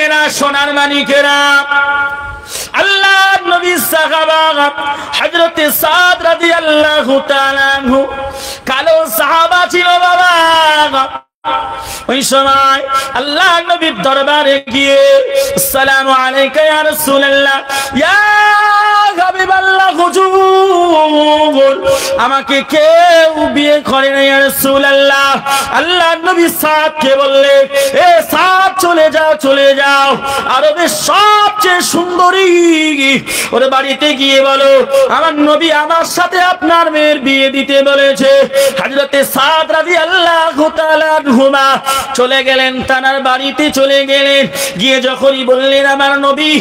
ভাইয়েরা, সোনার মানিকেরা, আল্লাহর নবী সাহাবা হযরত সাদ রাদিয়াল্লাহু তাআলা আনহু কালো সাহাবা ছিল বাবা। ওই সময় আল্লাহর নবীর দরবারে গিয়ে আসসালামু আলাইকা ইয়া রাসূলুল্লাহ, ইয়া হাবিবাল্লাহ, হুজুর আমাকে কেউ বিয়ে করে না ইয়া রাসূলুল্লাহ। আল্লাহর নবী সাদকে বললেন, এ সাদ চলে যাও, চলে যাও, আরবের সবচেয়ে সুন্দরী ওর বাড়িতে গিয়ে বলো আমার নবী আমার সাথে আপনার মেয়ের বিয়ে দিতে বলেছে। হযরতে সাদ রাদিয়াল্লাহু তাআলা আনহুমা চলে গেলেন, তানার বাড়িতে চলে গেলেন। গিয়ে যখনই বললেন আমার নবী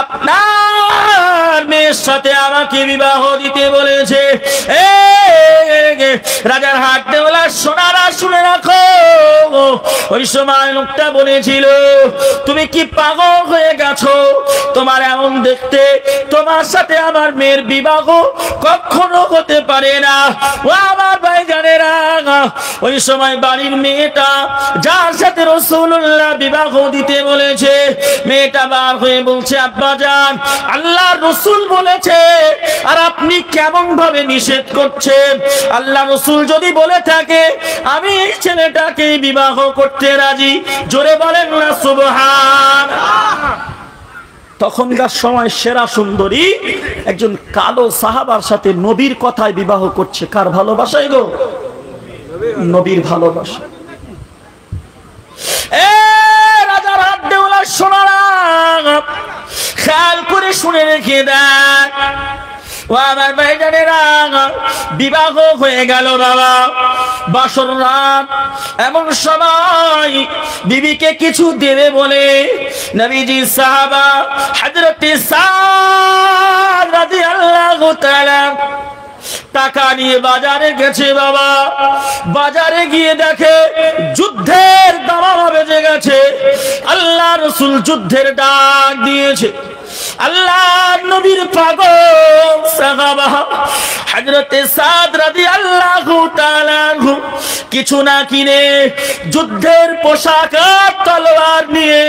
আপনার মেয়ের সাথে আমাকে বিবাহ দিতে বলেছে, রাজার হাট দেওয়ালা সোনারা শুনে রাখো, ওই সময় লোকটা বলেছিল তুমি কি পাগল হয়ে গেছো? তোমার এমন দেখতে, তোমার সাথে আমার মেয়ের বিবাহ কখনো হতে পারে না। ও আমার ভাইজানেরা, ওই সময় বাড়ির মেয়েটা যার সাথে রাসূলুল্লাহ বিবাহ দিতে বলেছে, মেয়েটা বার হয়ে বলছে আব্বাজান আল্লাহর রাসূল বলেছে আর আপনি কেমন ভাবে নিষেধ করছেন? আল্লাহ রাসূল যদি বলে থাকে আমি এই ছেলেটাকে বিবাহ করতে রাজি, জোরে বলেন না সুবহানাল্লাহ। তখনকার সময় সেরা সুন্দরী একজন কালো সাহাবার সাথে নবীর কথায় বিবাহ করছে। কার ভালোবাসায় গো? নবীর ভালোবাসা। রাজার হাত দেওয়ালা সোনারা খেয়াল করে শুনে রেখে দেয়, ও আমার ভাইজানেরা, বিবাহ হয়ে গেল বাবা, বাসর রাত। এমন সময় বিবিকে কিছু দেবে বলে নবীজি সাহাবা হযরতে সাদ রাদিয়াল্লাহু তাআলা টাকা নিয়ে বাজারে গেছে বাবা। বাজারে গিয়ে দেখে যুদ্ধের দামামা বেজে গেছে। আল্লাহ রাসূল যুদ্ধের ডাক দিয়েছে। আল্লাহর নবীর পাগল সাহাবা হযরতে সাদ রাদিয়াল্লাহু তাআলা আনহু কিছু না কিনে যুদ্ধের পোশাক আর তলোয়ার নিয়ে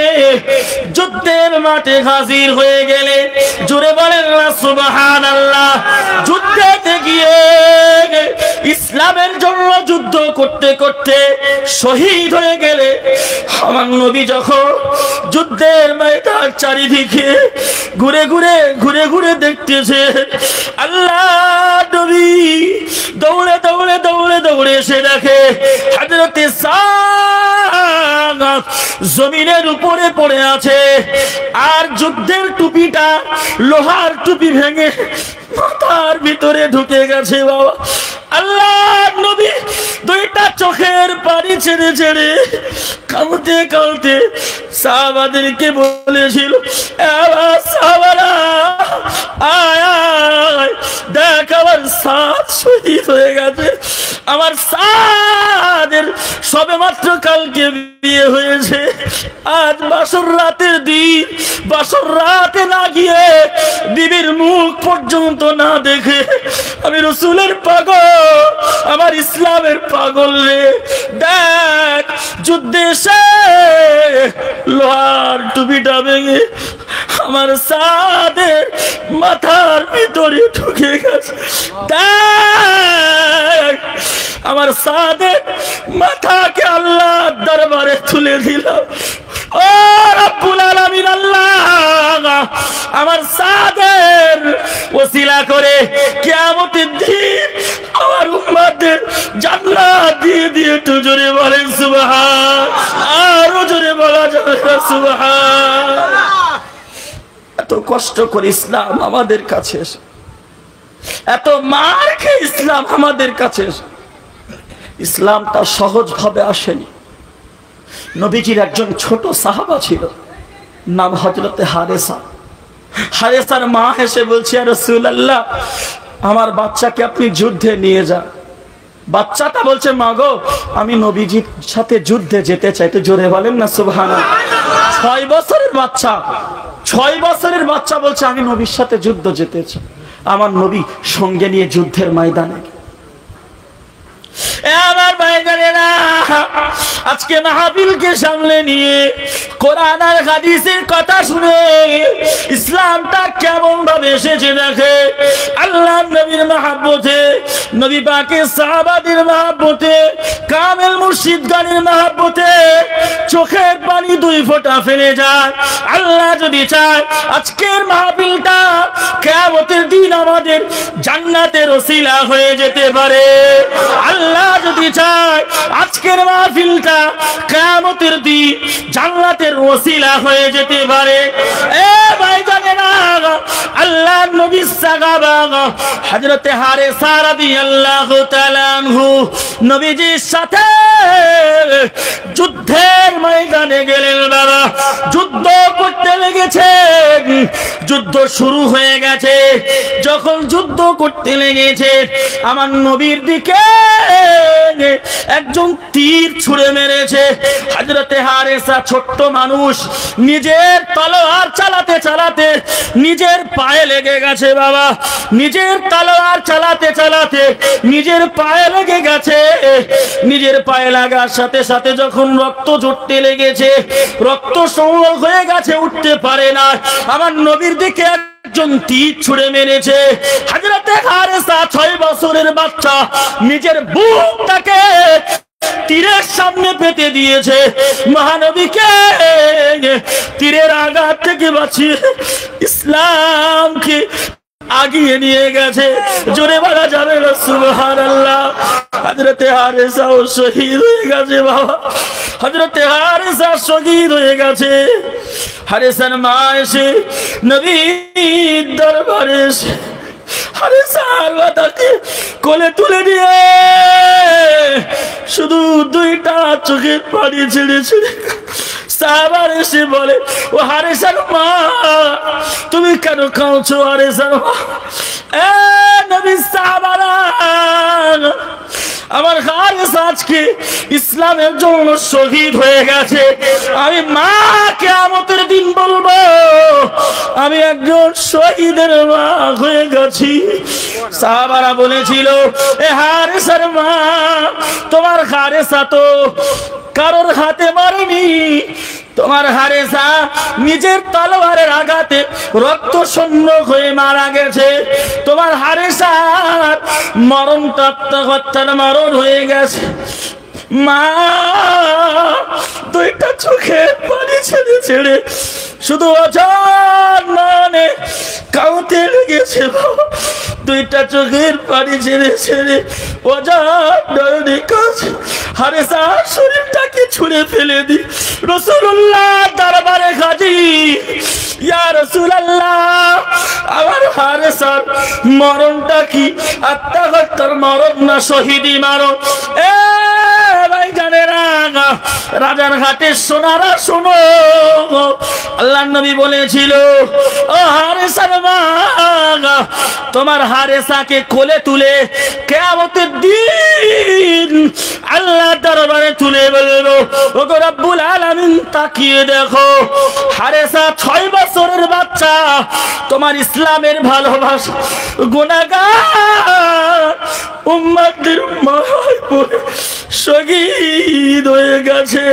যুদ্ধের মাঠে হাজির হয়ে গেলে, জোরে বলেন না সুবহানাল্লাহ। যুদ্ধেতে গিয়ে ইসলামের জন্য যুদ্ধ করতে করতে শহীদ হয়ে গেলে আমার নবী যখন যুদ্ধের ময়দান চারিদিকে ঘুরে ঘুরে ঘুরে ঘুরে দেখতেছে, আল্লাহ নবী দৌড়ে দৌড়ে দৌড়ে দৌড়ে এসে দেখে হযরতে সাদ জমিনের উপরে পড়ে আছে, আর যুদ্ধের টুপিটা লোহার টুপি ভেঙে মাথার ভিতরে ঢুকে গেছে বাবা। আল্লাহ নবী দুইটা চোখের পানি ছেড়ে ছেড়ে কাঁদতে কাঁদতে সাহাবাদেরকে বলেছিল, সাহাবারা আয় আয় দেখ আমার সাদ শহীদ হয়ে গেছে। আমার সাদের সবে মাত্র কালকে বিয়ে হয়েছে, আজ বাসর রাতের দিন। বাসর রাতে না গিয়ে বিবির মুখ পর্যন্ত না দেখে আমি রাসূলের পাগল, আমার ইসলামের পাগল রে। দেখ যুদ্ধে এসে লোহার টুপিটা ভেঙে আমার সাদের মাথার ভিতরে ঢুকে গেছে। দেখ আমার সাদের মাথাকে আল্লাহর দরবারে তুলে দিলাম। ও রব্বুল আলামিন আল্লাহ আমার সাদের ওসিলা করে কিয়ামতের দিন আমার উম্মতদের জান্নাত দিয়ে দিয়ে একটু জোরে বলেন সুবহান, আরো জোরে বলা যাবে সুবহান। এত কষ্ট করে ইসলাম আমাদের কাছে এসে, এত মার খেয়ে ইসলাম আমাদের কাছে এসে, ইসলামটা সহজ ভাবে আসেনি। নবীজির একজন ছোট সাহাবা ছিল, নাম হযরতে হারেসা। হারেসার মা এসে বলছে, ইয়া রাসূলুল্লাহ আমার বাচ্চাকে আপনি যুদ্ধে নিয়ে যান। বাচ্চাটা বলছে, মা গো আমি নবীজির সাথে যুদ্ধে যেতে চাই। তো জোরে বলেন না সুবহানাল্লাহ। 6 বছরের বাচ্চা, 6 বছরের বাচ্চা বলছে আমি নবীর সাথে যুদ্ধ যেতে চাই। আমার নবী সঙ্গে নিয়ে যুদ্ধের ময়দানে আমার ভাইজানেরা, আজকে মাহফিলকে সামনে নিয়ে কোরআন আর হাদিসের কথা শুনে ইসলামটা কেমন ভাবে এসেছে দেখে। আল্লাহ নবীর মহব্বতে, নবী পাকের সাহাবাদের মহব্বতে, কামেল মুর্শিদ গানের মহব্বতে চোখের পানি দুই ফোঁটা ফেলে যায়। আল্লাহ যদি চায় আজকের মাহফিলটা কিয়ামতের দিন আমাদের জান্নাতের ওসিলা হয়ে যেতে পারে। আল্লাহ যদি চায় আজকের মাহফিলটা কিয়ামতের দিন জান্নাতের ওসিলা হয়ে যেতে পারে। এ ভাইজানেরা, আল্লাহ নবী সাহাবা হযরত হারেসা রাদিয়াল্লাহু তাআলা আনহু নবীজির সাথে যুদ্ধের ময়দানে গেলেন। বাবা, যুদ্ধ করতে লেগেছে, যুদ্ধ শুরু হয়ে গেছে। যখন যুদ্ধ করতে লেগেছে, আমার নবীর দিকে একজন তীর ছুঁড়ে মেরেছে। হযরতে হারেসা ছোট্ট মানুষ, নিজের তলোয়ার চালাতে চালাতে নিজের পায়ে লেগে গেছে। বাবা, নিজের তলোয়ার চালাতে চালাতে নিজের পায়ে লেগে গেছে। নিজের পায়ে লাগার সাথে সাথে যখন রক্ত ঝরতে লেগেছে, রক্ত সংগ্রহ হয়ে গেছে, উঠতে পারে না। আমার নবীর দিকে একজন তীর ছুঁড়ে মেরেছে। হযরতে হারেসা 6 বছরের বাচ্চা, নিজের বুকটাকে তীরের সামনে পেতে দিয়েছে। মহানবীকে তীরের আঘাত থেকে বাঁচিয়ে ইসলামকে আগিয়ে নিয়ে গেছে। জোরে বলা যাবে না সুবহানাল্লাহ। হযরতে হারেসা শহীদ হয়ে গেছে। বাবা, হযরতে হারেসা শহীদ হয়ে গেছে। হারেসার মা এসে নবীর দরবারে এসে হারেসার মাথাকে কোলে তুলে নিয়ে শুধু দুইটা চোখের পানি ছেড়ে ছেড়ে সাহাবারা এসে বলে, ও হারেসার মা, তুমি কেন কাঁদছো? হারেসার মা, এ নবীর সাহাবারা, আমার হারেসা আজকে ইসলামের জন্য শহীদ হয়ে গেছে। আমি মা কিয়ামতের দিন বলবো আমি একজন শহীদের মা হয়ে গেছি। সাহাবারা বলেছিল, এ হারেসার মা, তোমার হারেসা তো কারোর হাতে মারেনি, তোমার হারেসা নিজের তলোয়ারের আঘাতে রক্ত শূন্য হয়ে মারা গেছে। তোমার হারেসার মরণটা আত্মহত্যার মরণ হয়ে গেছে। মা দুইটা চোখের পানি ছেড়ে ছেড়ে শুধু অজান মানে কাঁদতে লেগেছে। দুইটা চোখের পানি ছেড়ে ছেড়ে অজান নয়নে কাঁদছে। হারেসা শরীরটাকে ছুঁড়ে ফেলে দি রাসূলুল্লাহ দরবারে হাজির। ইয়া রাসূলুল্লাহ, আমার হারেসার মরণটা কি আত্মহত্যার মরণ না শহীদি মরণ? এ ভাইজানেরা, রাজার ঘাটের সোনারা শোনো, আল্লাহর নবী বলেছিল, ও হারেসার মা, তোমার হারেসাকে কোলে তুলে কিয়ামতের দিন আল্লাহ দরবারে তুলে বলবো, ওগো রব্বুল আলামিন, তাকিয়ে দেখো, হারেসা 6 বছরের বাচ্চা, তোমার ইসলামের ভালোবাসা গুনাহগার উম্মতের মায় পড়ে শহীদ হয়ে গেছে।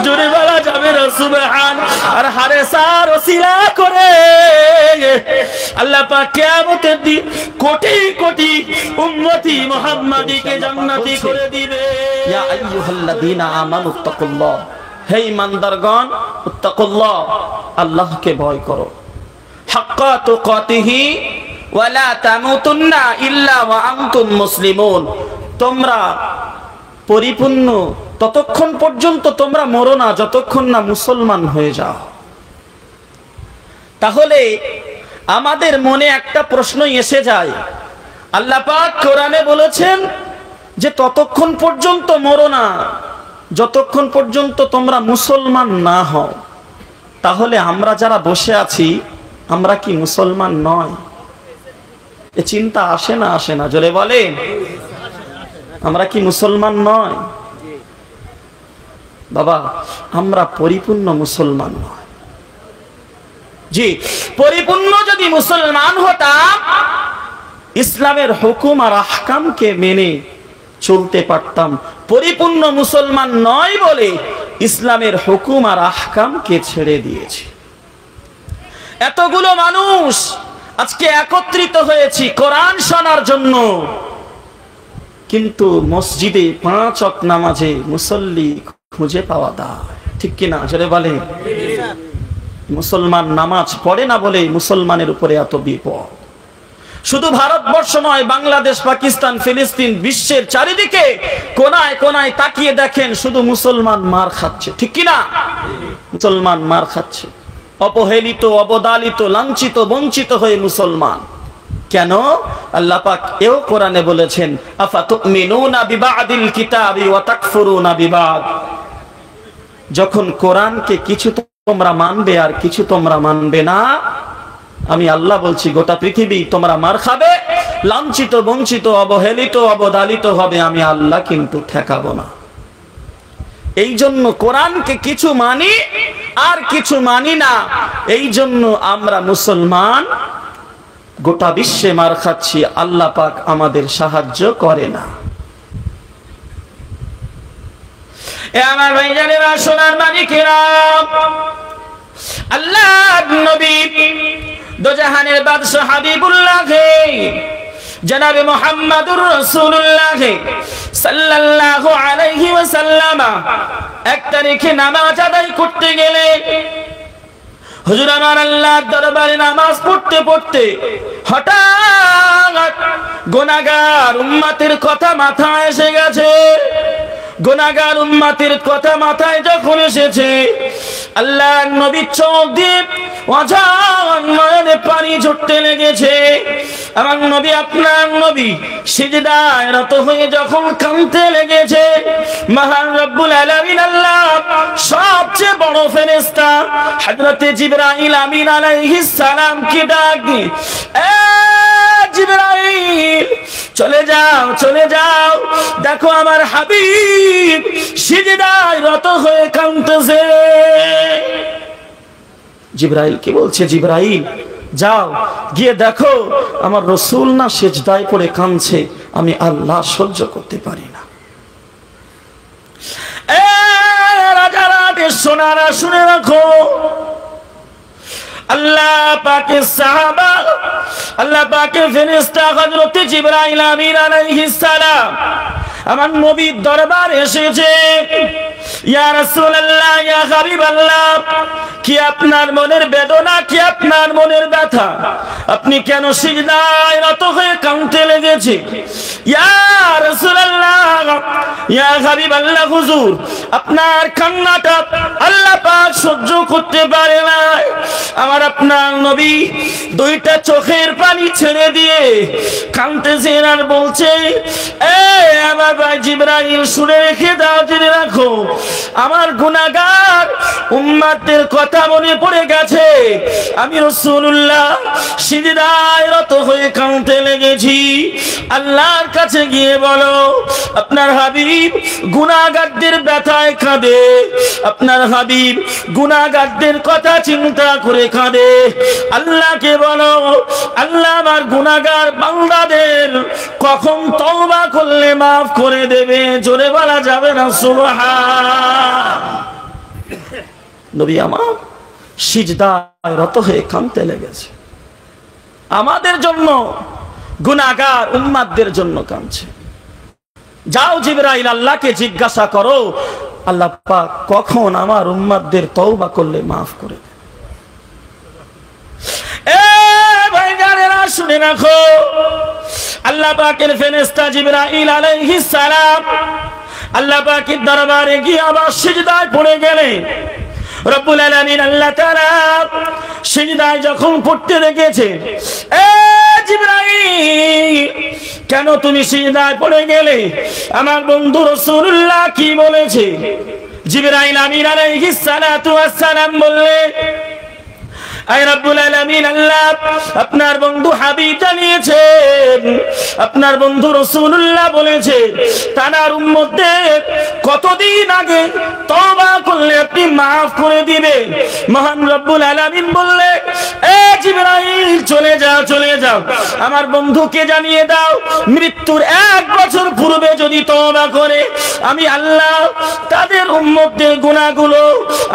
জোরে বলা যাবে না সুবহান। আর হারেসার ওসিলা করে আল্লাহ পাক কিয়ামতের দিন কোটি কোটি উম্মতি মুহাম্মাদীকে জান্নাতি করে দিবে। ইয়া আইয়ুহাল্লাযীনা আমানু তাকুল্লাহ, হে ঈমানদারগণ, ইত্তাকুল্লাহ, আল্লাহকে ভয় করো। হাক্কা তুকাতিহি ওয়া লা তামুতুন্না ইল্লা ওয়া আনতুম মুসলিমুন, তোমরা পরিপূর্ণ ততক্ষণ পর্যন্ত তোমরা মরো না যতক্ষণ না মুসলমান হয়ে যাও। তাহলে আমাদের মনে একটা প্রশ্ন এসে যায়, আল্লাহ পাক কোরআনে বলেছেন যে ততক্ষণ পর্যন্ত মরো না যতক্ষণ পর্যন্ত তোমরা মুসলমান না হও। তাহলে আমরা যারা বসে আছি, আমরা কি মুসলমান নয়? এ চিন্তা আসে না? আসে না? জোরে বলেন, আমরা কি মুসলমান নয়? বাবা, আমরা পরিপূর্ণ মুসলমান নয়। জি, পরিপূর্ণ যদি মুসলমান হতাম, ইসলামের হুকুম আর আহকামকে মেনে চলতে পারতাম। পরিপূর্ণ মুসলমান নয় বলে ইসলামের হুকুম আর আহকামকে ছেড়ে দিয়েছি। এতগুলো মানুষ আজকে একত্রিত হয়েছি কোরআন শোনার জন্য, কিন্তু মসজিদে 5 ওয়াক্ত নামাজে মুসল্লি খুঁজে পাওয়া দায়, ঠিক কিনা জোরে বলে? মুসলমান নামাজ পড়ে না বলে মুসলমানের উপরে এত বিপদ। শুধু ভারতবর্ষ নয়, বাংলাদেশ, পাকিস্তান, ফিলিস্তিন, বিশ্বের চারিদিকে কোনায় কোনায় তাকিয়ে দেখেন, শুধু মুসলমান মার খাচ্ছে, ঠিক কিনা? মুসলমান মার খাচ্ছে, অবহেলিত, অবদালিত, লাঞ্ছিত, বঞ্চিত হয়ে মুসলমান। কেন? আল্লাহ পাক এও কোরআনে বলেছেন, আফাতুমিনুনা বিবাদিল কিতাবি ওয়া তাকফুরুনা বিবাদ। যখন কোরআনকে কিছু তোমরা মানবে আর কিছু তোমরা মানবে না, আমি আল্লাহ বলছি গোটা পৃথিবী তোমরা মার খাবে, লাঞ্ছিত, বঞ্চিত, অবহেলিত, অবদালিত হবে, আমি আল্লাহ কিন্তু ঠেকাবো না। এই জন্য কোরআনকে কিছু মানি আর কিছু মানি না, এই জন্য আমরা মুসলমান গোটা বিশ্বে মার খাচ্ছি, আল্লাহ পাক আমাদের সাহায্য করে না। এ আমার ভাইজানেরা, সোনার মানিকেরা, আল্লাহর নবী দোজাহানের বাদশা হাবিবুল্লাহ জনাবে মুহাম্মাদুর রাসূলুল্লাহ সাল্লাল্লাহু আলাইহি ওয়াসাল্লাম 1 তারিখে নামাজ আদায় করতে গেলেন। হুজুর আমার আল্লাহর দরবারে নামাজ পড়তে পড়তে হঠাৎ গুনাহগার উম্মতের কথা মাথায় এসে গেছে। গুনাহগার উম্মতের কথা মাথায় যখন এসেছে, আল্লাহর নবী চোখ দিয়ে অঝার নয়নে পানি ঝরতে লেগেছে। আমার নবী, আপনার নবী সিজদায় রত হয়ে যখন কাঁদতে লেগেছে, মহান রব্বুল আলামিন আল্লাহ সবচেয়ে বড় ফেরেশতা হযরতে জিবরাইল আমিন আলাইহিস সালাম কে ডাক দিয়ে, এ জিবরাইল, চলে যাও, চলে যাও, দেখো আমার হাবিব সিজদায় রত হয়ে কাঁদতেছে। জিবরাইল কি বলছে? জিবরাইল, যাও গিয়ে দেখো আমার রাসূল না সিজদায় পড়ে কাঁদছে, আমি আল্লাহ সহ্য করতে পারি না। এ রাজারা, সোনারা, শুনে রাখো, আল্লাহ পাকের সাহাবা, আল্লাহ পাকের ফেরেশতা হযরত জিবরাইল আমিন আলাইহিস সালাম আমার নবীর দরবারে এসেছে। ইয়া রাসূলুল্লাহ, ইয়া হাবিবাল্লাহ, কি আপনার মনের বেদনা, কি আপনার মনের ব্যথা? আপনি কেন সিজদায় রত হয়ে কাঁদতে লেগেছে? ইয়া রাসূলুল্লাহ, ইয়া হাবিবাল্লাহ, হুজুর আপনার কান্নাটা আল্লাহ পাক সহ্য করতে পারে না। আমার আপনার নবী 2টা চোখের পানি ছেড়ে দিয়ে কাঁদতেছেন আর বলছে, এ আমার ভাই জিবরাইল, শুনে রেখে দাও, জেনে রাখো, আমার গুনাহগার উম্মতের কথা মনে পড়ে গেছে। আমি রাসূলুল্লাহ সিজদায় রত হয়ে কাঁদতে লেগেছি। আল্লাহর কাছে গিয়ে বলো, আপনার হাবিব গুনাহগারদের ব্যথায় কাঁদে, আপনার হাবিব গুনাহগারদের কথা চিন্তা করে কাঁদে। আল্লাহকে বলো, আল্লাহ আমার গুনাহগার বান্দাদের কখন তওবা করলে মাফ করে দেবে। জোরে বলা যাবে না সুবহান। নবী আমার সিজদায় রত হয়ে কাঁদতে লেগেছে, আমাদের জন্য, গুনাহগার উম্মতদের জন্য কাঁদছে। যাও জিবরাইল, আল্লাহকে জিজ্ঞাসা করো, আল্লাহ পাক কখন আমার উম্মতদের তওবা করলে মাফ করে দেবে। এ ভাইজানেরা, শুনে রাখো, আল্লাহ পাকের ফেরেশতা জিবরাইল আলাইহিস সালাম আল্লাহ পাকের দরবারে গিয়ে আবার সিজদায় পড়ে গেলেন। রব্বুল আলামিন আল্লাহ তাআলা সিজদায় যখন পড়তে দেখেছে, এ জিবরাইল, কেন তুমি সিজদায় পড়ে গেলে? আমার বন্ধু রাসূলুল্লাহ কি বলেছে? জিবরাইল আমিন আলাইহিস সালাতু ওয়াস সালাম বললেন, আয় রব্বুল আলামিন আল্লাহ আপনার বন্ধু হাবিব জানিয়েছেন, আপনার বন্ধু রাসূলুল্লাহ বলেছে, তার উম্মতদের কতদিন আগে তওবা করলে আপনি maaf করে দিবেন। মহান রব্বুল আলামিন বললেন, এ জিবরাইল চলে যাও, চলে যাও, আমার বন্ধুকে জানিয়ে দাও মৃত্যুর 1 বছর পূর্বে যদি তওবা করে আমি আল্লাহ তাদের উম্মতদের গুনাহগুলো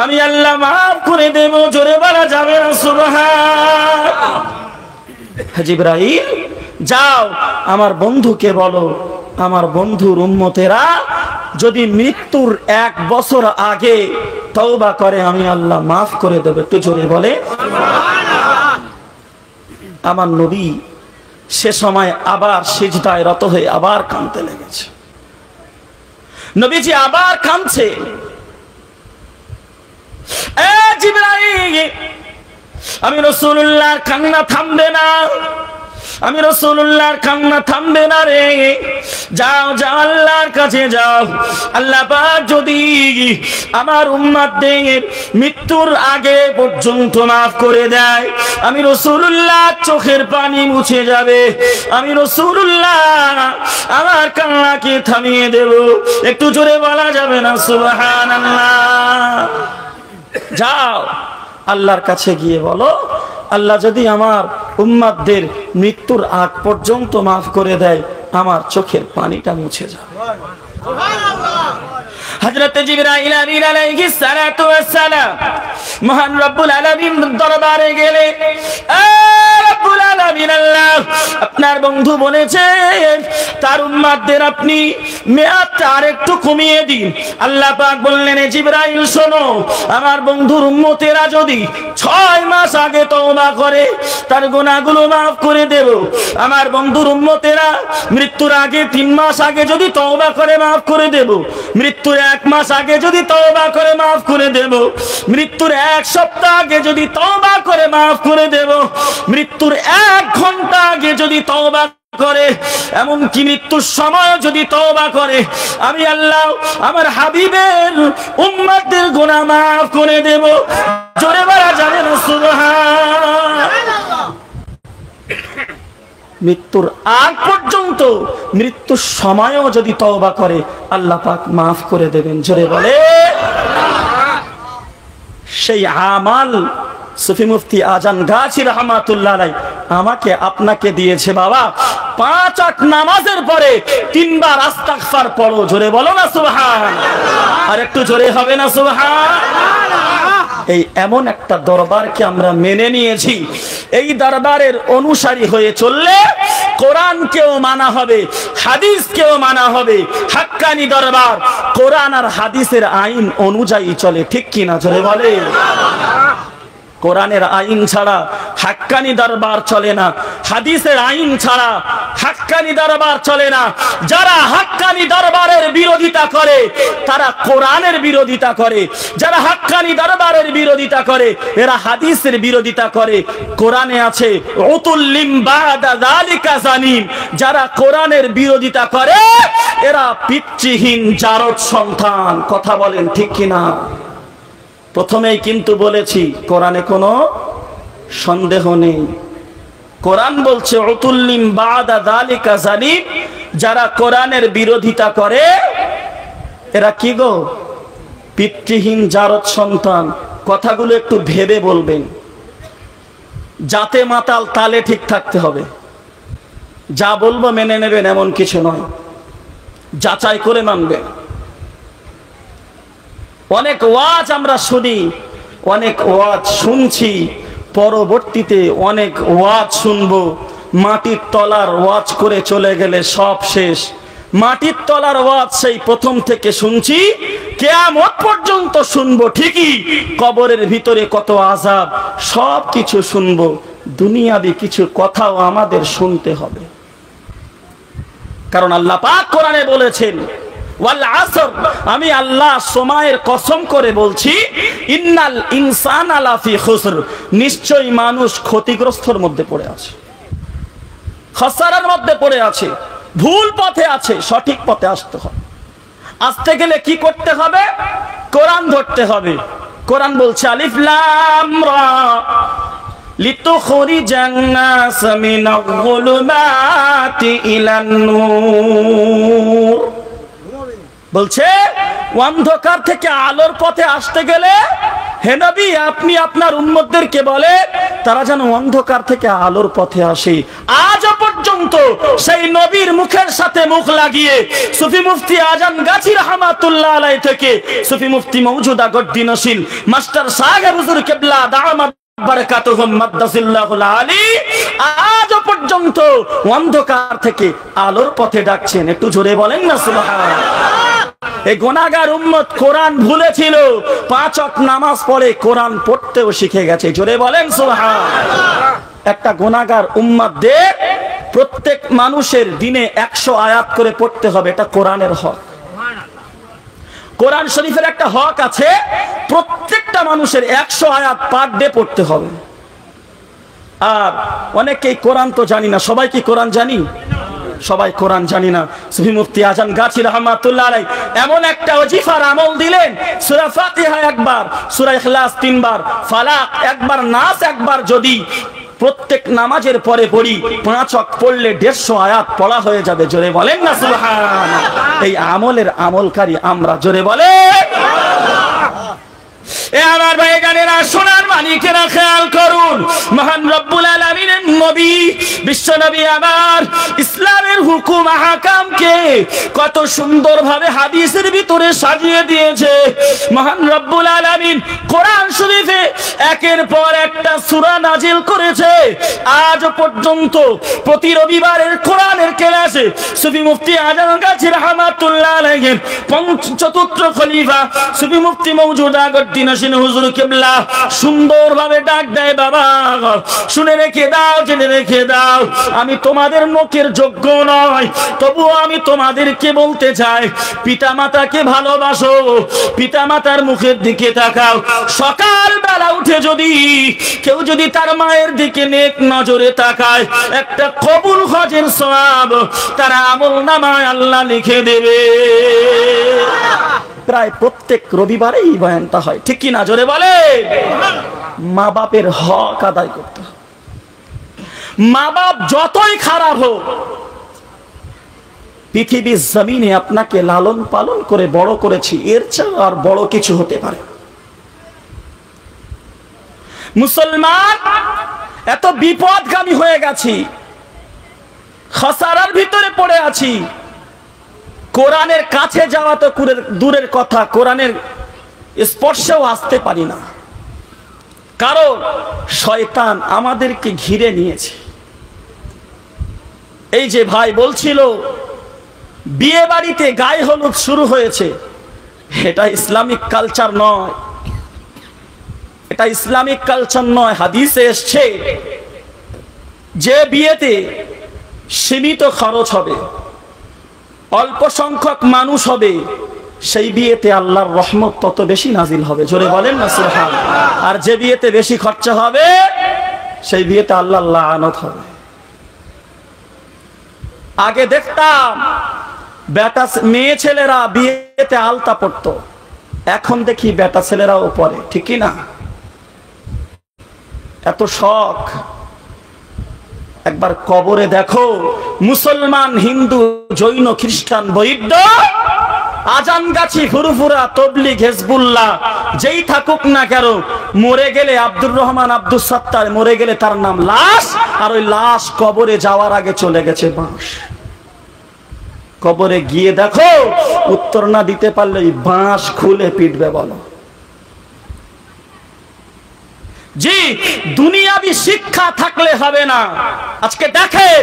আমি আল্লাহ মাফ করে দেব। জোরে বলা যাবে না সুবহান। জিবরাইল যাও আমার বন্ধুকে বলো আমার বন্ধুর উম্মতেরা যদি মৃত্যুর 1 বছর আগে তওবা করে আমি আল্লাহ মাফ করে দেব। একটু জোরে বলে আমার নবী সে সময় আবার সিজদায় রত হয়ে আবার কাঁদতে লেগেছে। নবীজি আবার কাঁদছে। এ জিবরাইল আমি রাসূলুল্লাহর কান্না থামবে না, আমি রাসূলুল্লাহর কান্না থামবে না রে। যাও যাও আল্লাহর কাছে যাও, আল্লাহ পাক যদি আমার উম্মতদের মৃত্যুর আগে পর্যন্ত মাফ করে দেয় আমি রাসূলুল্লাহ চোখের পানি মুছে যাবে, আমি রাসূলুল্লাহ আমার কান্নাকে থামিয়ে দেব। একটু জোরে বলা যাবে না সুবহানাল্লাহ। যাও আল্লাহর কাছে গিয়ে বলো আল্লাহ যদি আমার উম্মতদের মৃত্যুর আগ পর্যন্ত মাফ করে দেয় আমার চোখের পানিটা মুছে যাবে। হযরত জিবরাইল আলাইহিস সালাতু ওয়াস সালাম মহান রব্বুল আলামিন দরবারে গেলে রব্বুল আলামিন আল্লাহ আপনার বন্ধু বলেছে তার উম্মতদের আপনি মেয়াদটা আরেকটু কমিয়ে দিন। আল্লাহ পাক বললেন জিবরাইল শোনো আমার বন্ধুর উম্মতেরা যদি 6 মাস আগে তওবা করে তার গুনাহগুলো maaf করে দেব। আমার বন্ধুর উম্মতেরা মৃত্যুর আগে 3 মাস আগে যদি তওবা করে maaf করে দেব, মৃত্যুর 1 মাস আগে যদি তওবা করে maaf করে দেব, মৃত্যুর 1 সপ্তাহ আগে যদি তওবা করে maaf করে দেব, মৃত্যুর 1 ঘন্টা আগে যদি তওবা করে এমনকি মৃত্যুর সময় যদি তওবা করে আমি আল্লাহ আমার হাবিবের উম্মতদের গুনাহ maaf করে দেব। জোরে বলা যাবে না সুবহানাল্লাহ। মৃত্যুর আগ পর্যন্ত মৃত্যুর সময়ও যদি তওবা করে আল্লাহ পাক maaf করে দেবেন। জোরে বলে সেই আমাল সুফি মুফতি আজান গাছি রহমাতুল্লাহ আলাইহি আমাকে আপনাকে দিয়েছে বাবা 5 ওয়াক্ত নামাজের পরে 3 বার আস্তাগফার পড়ো। জোরে বলো না সুবহানাল্লাহ। আর একটু জোরে হবে না সুবহানাল্লাহ। এই এমন একটা দরবারকে আমরা মেনে নিয়েছি, এই দরবারের অনুসারী হয়ে চললে কোরআনকেও মানা হবে হাদিসকেও মানা হবে। হাক্কানি দরবার কোরআন আর হাদিসের আইন অনুযায়ী চলে, ঠিক কিনা জোরে বলে। কোরআনের আইন ছাড়া হাক্কানি দরবার চলে না, হাদিসের আইন ছাড়া হাক্কানি দরবার চলে না। যারা হাক্কানি দরবারের বিরোধিতা করে তারা কোরআনের বিরোধিতা করে, যারা হাক্কানি দরবারের বিরোধিতা করে এরা হাদিসের বিরোধিতা করে। কোরআনে আছে উতুল্লিম বাদা যালিকা জানিম, যারা কোরআনের বিরোধিতা করে এরা পিতৃহীন জারদ সন্তান। কথা বলেন ঠিক কিনা? প্রথমেই কিন্তু বলেছি কোরআনে কোনো সন্দেহ নেই। কোরআন বলছে উতুল্লিম বাদা যালিকা জানিম, যারা কোরআনের বিরোধিতা করে এরা কি গো? পিতৃহীন জারদ সন্তান। কথাগুলো একটু ভেবে বলবেন, যাতে মাতাল তালে ঠিক থাকতে হবে। যা বলবো মেনে নেবেন এমন কিছু নয়, যাচাই করে মানবেন। অনেক ওয়াজ আমরা শুনি, অনেক ওয়াজ শুনছি, পরবর্তীতে অনেক ওয়াজ শুনবো, মাটির তলার ওয়াজ করে চলে গেলে সব শেষ। মাটির তলার ওয়াজ সেই প্রথম থেকে শুনছি, কিয়ামত পর্যন্ত শুনবো ঠিকই, কবরের ভিতরে কত আযাব সব কিছু শুনবো, দুনিয়াবি কিছু কথাও আমাদের শুনতে হবে। কারণ আল্লাহ পাক কোরআনে বলেছেন ওয়াল আসর, আমি আল্লাহ সময়ের কসম করে বলছি, ইন্নাল ইনসানা লাফি খুসর, নিশ্চয়ই মানুষ ক্ষতিগ্রস্তর মধ্যে পড়ে আছে, খাসারার মধ্যে পড়ে আছে, ভুল পথে আছে। সঠিক পথে আসতে হবে। আসতে গেলে কি করতে হবে? কোরআন ধরতে হবে। কোরআন বলছে আলিফ লাম রা লিতুখরিজান নাস মিনাল যুলুমাতি ইলান নূর, বলছে অন্ধকার থেকে আলোর পথে আসতে গেলে হে নবী, আপনি আপনার উম্মতদেরকে বলে তারা যেন অন্ধকার থেকে আলোর পথে আসে। আজও পর্যন্ত সেই নবীর মুখের সাথে মুখ লাগিয়ে সুফি মুফতি আজান গাছি রহমাতুল্লাহ আলাইহি থেকে সুফি মুফতি মওজুদা গদ্দি নসিল মাস্টার সাহেব হুজুর কিবলা দামাত বারাকাতুহুম মাদ্দাসিল্লাহুল আলী আজও পর্যন্ত অন্ধকার থেকে আলোর পথে ডাকছেন। একটু জোরে বলেন না সুবহানাল্লাহ। এই গুনাহগার উম্মত কোরআন ভুলেছিল, 5 ওয়াক্ত নামাজ পড়ে কোরআন পড়তেও শিখে গেছে। জোরে বলেন সুবহানাল্লাহ। একটা গুনাহগার উম্মতদের প্রত্যেক মানুষের দিনে 100 আয়াত করে পড়তে হবে, এটা কোরআনের হক। কোরআন শরীফের একটা হক আছে, প্রত্যেকটা মানুষের 100 আয়াত পার ডে পড়তে হবে। আর অনেকেই কোরআন তো জানি না। সবাই কি কোরআন জানি? সবাই কোরআন জানি না। সুফি মুফতি আজান গাছি রহমাতুল্লাহ আলাইহি এমন একটা ওজিফার আমল দিলেন, সূরা ফাতিহা একবার, সূরা ইখলাস 3 বার, ফালাক একবার, নাস একবার যদি প্রত্যেক নামাজের পরে পড়ি, 5 ওয়াক্ত পড়লে 150 আয়াত পড়া হয়ে যাবে। জোরে বলেন না সুবহানাল্লাহ। এই আমলের আমলকারী আমরা। জোরে বলে এ আমার ভাই গানেরা, সোনার মানিকেরা, খেয়াল করুন, মহান রব্বুল আলামিনের নবী, বিশ্ব নবী আমার ইসলামের হুকুম আহকামকে কত সুন্দরভাবে হাদিসের ভিতরে সাজিয়ে দিয়েছে। মহান রব্বুল আলামিন কোরআন শরীফে একের পর একটা সূরা নাজিল করেছে। আজ পর্যন্ত প্রতি রবিবারের কোরআনের ক্লাসে সুফি মুফতি আজান গাছি রহমাতুল্লাহ আলাইহি চতুর্থ খলিফা সুফি মুফতি মওজুদা গদ্দি নসিল হুজুর কিবলা সুন্দরভাবে ডাক দেয়, বাবা শুনে রেখে দাও, জেনে রেখে দাও, আমি তোমাদের মুখের যোগ্য নয়, তবুও আমি তোমাদেরকে বলতে চাই, পিতা মাতাকে ভালোবাসো, পিতা মাতার মুখের দিকে তাকাও। সকাল বেলা উঠে যদি কেউ যদি তার মায়ের দিকে নেক নজরে তাকায়, একটা কবুল হজের সওয়াব তার আমলনামায় আল্লাহ লিখে দেবে। প্রায় প্রত্যেক রবিবারে এই বয়ানটা হয়, ঠিক কি না? জোরে বলে। মা বাপের হক আদায় করতে হবে। মা বাপ যতই খারাপ হোক, পৃথিবীর জমিনে আপনাকে লালন পালন করে বড় করেছি, এর চেয়ে আর বড় কিছু হতে পারে। মুসলমান এত বিপদগামী হয়ে গেছি, খাসারার ভিতরে পড়ে আছি, কোরআনের কাছে যাওয়া তো দূরের কথা, কোরআনের স্পর্শেও আসতে পারি না, কারণ শয়তান আমাদেরকে ঘিরে নিয়েছে। এই যে ভাই বলছিল বিয়ে বাড়িতে গায়ে হলুদ শুরু হয়েছে, এটা ইসলামিক কালচার নয়, এটা ইসলামিক কালচার নয়। হাদিসে এসছে যে বিয়েতে সীমিত খরচ হবে, অল্প সংখ্যক মানুষ হবে, সেই বিয়েতে আল্লাহর রহমত তত বেশি নাজিল হবে। জোরে বলেন না সুবহানাল্লাহ। আর যে বিয়েতে বেশি খরচা হবে, সেই বিয়েতে আল্লাহর লানত হবে। আগে দেখতাম বেটা মেয়ে ছেলেরা বিয়েতে আলতা পড়তো, এখন দেখি বেটা ছেলেরাও পরে, ঠিক কি না? এত শখ। একবার কবরে দেখো, মুসলমান, হিন্দু, জৈন, খ্রিস্টান, বৌদ্ধ, আজান গাছি, ফুরফুরা, তবলিগ, হিজবুল্লাহ, যেই থাকুক না কেন, মরে গেলে আব্দুর রহমান, আব্দুল সত্তার মরে গেলে তার নাম লাশ, আর ওই লাশ কবরে যাওয়ার আগে চলে গেছে বাঁশ। কবরে গিয়ে দেখো, উত্তর না দিতে পারলে বাঁশ খুলে পিটবে। বলো জি, দুনিয়াবি শিক্ষা থাকলে হবে না। আজকে দেখেন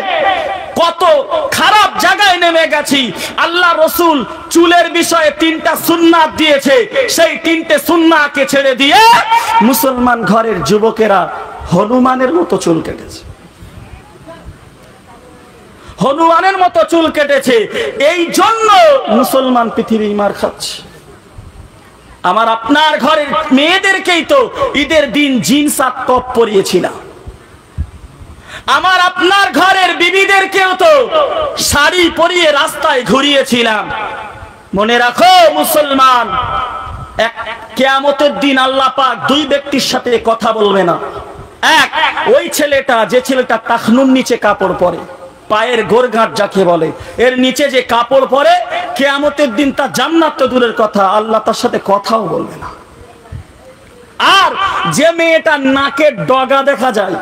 কত খারাপ জায়গায় নেমে গেছি। আল্লাহ রসুল চুলের বিষয়ে 3টা সুন্নাত দিয়েছে, সেই 3টে সুন্নাহকে ছেড়ে দিয়ে মুসলমান ঘরের যুবকেরা হনুমানের মতো চুল কেটেছে, হনুমানের মতো চুল কেটেছে। এই জন্য মুসলমান পৃথিবী মার খাচ্ছে। আমার আপনার ঘরের মেয়েদেরকেই তো ঈদের দিন জিন্স আর টপ পরিয়েছিলাম, আমার আপনার ঘরের বিবিদেরকেও তো শাড়ি পরিয়ে রাস্তায় ঘুরিয়েছিলাম। মনে রাখো মুসলমান, কিয়ামতের দিন আল্লাহ পাক 2 ব্যক্তির সাথে কথা বলবে না। এক, ওই ছেলেটা যে ছেলেটা টাকনুর নিচে কাপড় পরে, পায়ের গোরগাঁট যাকে বলে, এর নিচে যে কাপড় পরে, কিয়ামতের দিন তার জান্নাত তো দূরের কথা, আল্লাহ তার সাথে কথাও বলবে না। আর যে মেয়েটা নাকের ডগা দেখা যায়,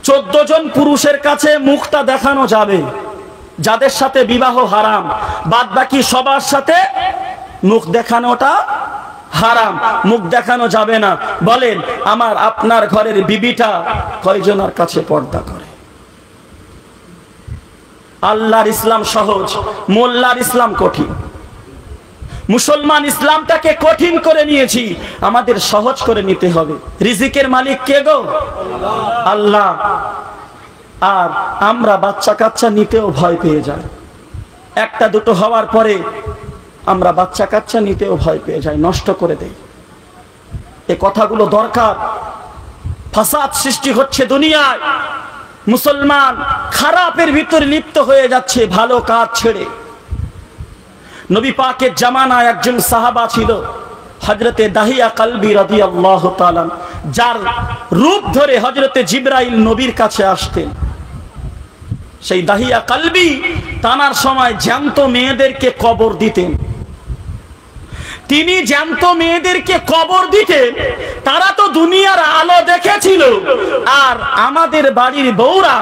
14 জন পুরুষের কাছে মুখটা দেখানো যাবে, যাদের সাথে বিবাহ হারাম, বাদ বাকি সবার সাথে মুখ দেখানোটা হারাম, মুখ দেখানো যাবে না। বলেন আমার আপনার ঘরের বিবিটা কয়জনের কাছে পর্দা করে? আল্লাহর ইসলাম সহজ, মোল্লার ইসলাম কঠিন। মুসলমান ইসলামটাকে কঠিন করে নিয়েছি, আমাদের সহজ করে নিতে হবে। রিজিকের মালিক কে গো? আল্লাহ। আর আমরা বাচ্চা কাচ্চা নিতেও ভয় পেয়ে যাই, একটা দুটো হওয়ার পরে আমরা বাচ্চা কাচ্চা নিতেও ভয় পেয়ে যাই, নষ্ট করে দেই। এই কথাগুলো দরকার। ফাসাদ সৃষ্টি হচ্ছে দুনিয়ায়, মুসলমান খারাপের ভিতরে লিপ্ত হয়ে যাচ্ছে ভালো কাজ ছেড়ে। নবী পাকের জামানায় একজন সাহাবা ছিল হযরতে দাহিয়া কালবি রাদিয়াল্লাহু তাআলা, যার রূপ ধরে হযরতে জিবরাইল নবীর কাছে আসতেন। সেই দাহিয়া কালবি তানার সময় জ্যান্ত মেয়েদেরকে কবর দিতেন। তিনি জ্যান্ত মেয়েদেরকে কবর দিতেন, তারা তো দুনিয়ার আলো দেখেছিল, আর আমাদের বাড়ির বউরা,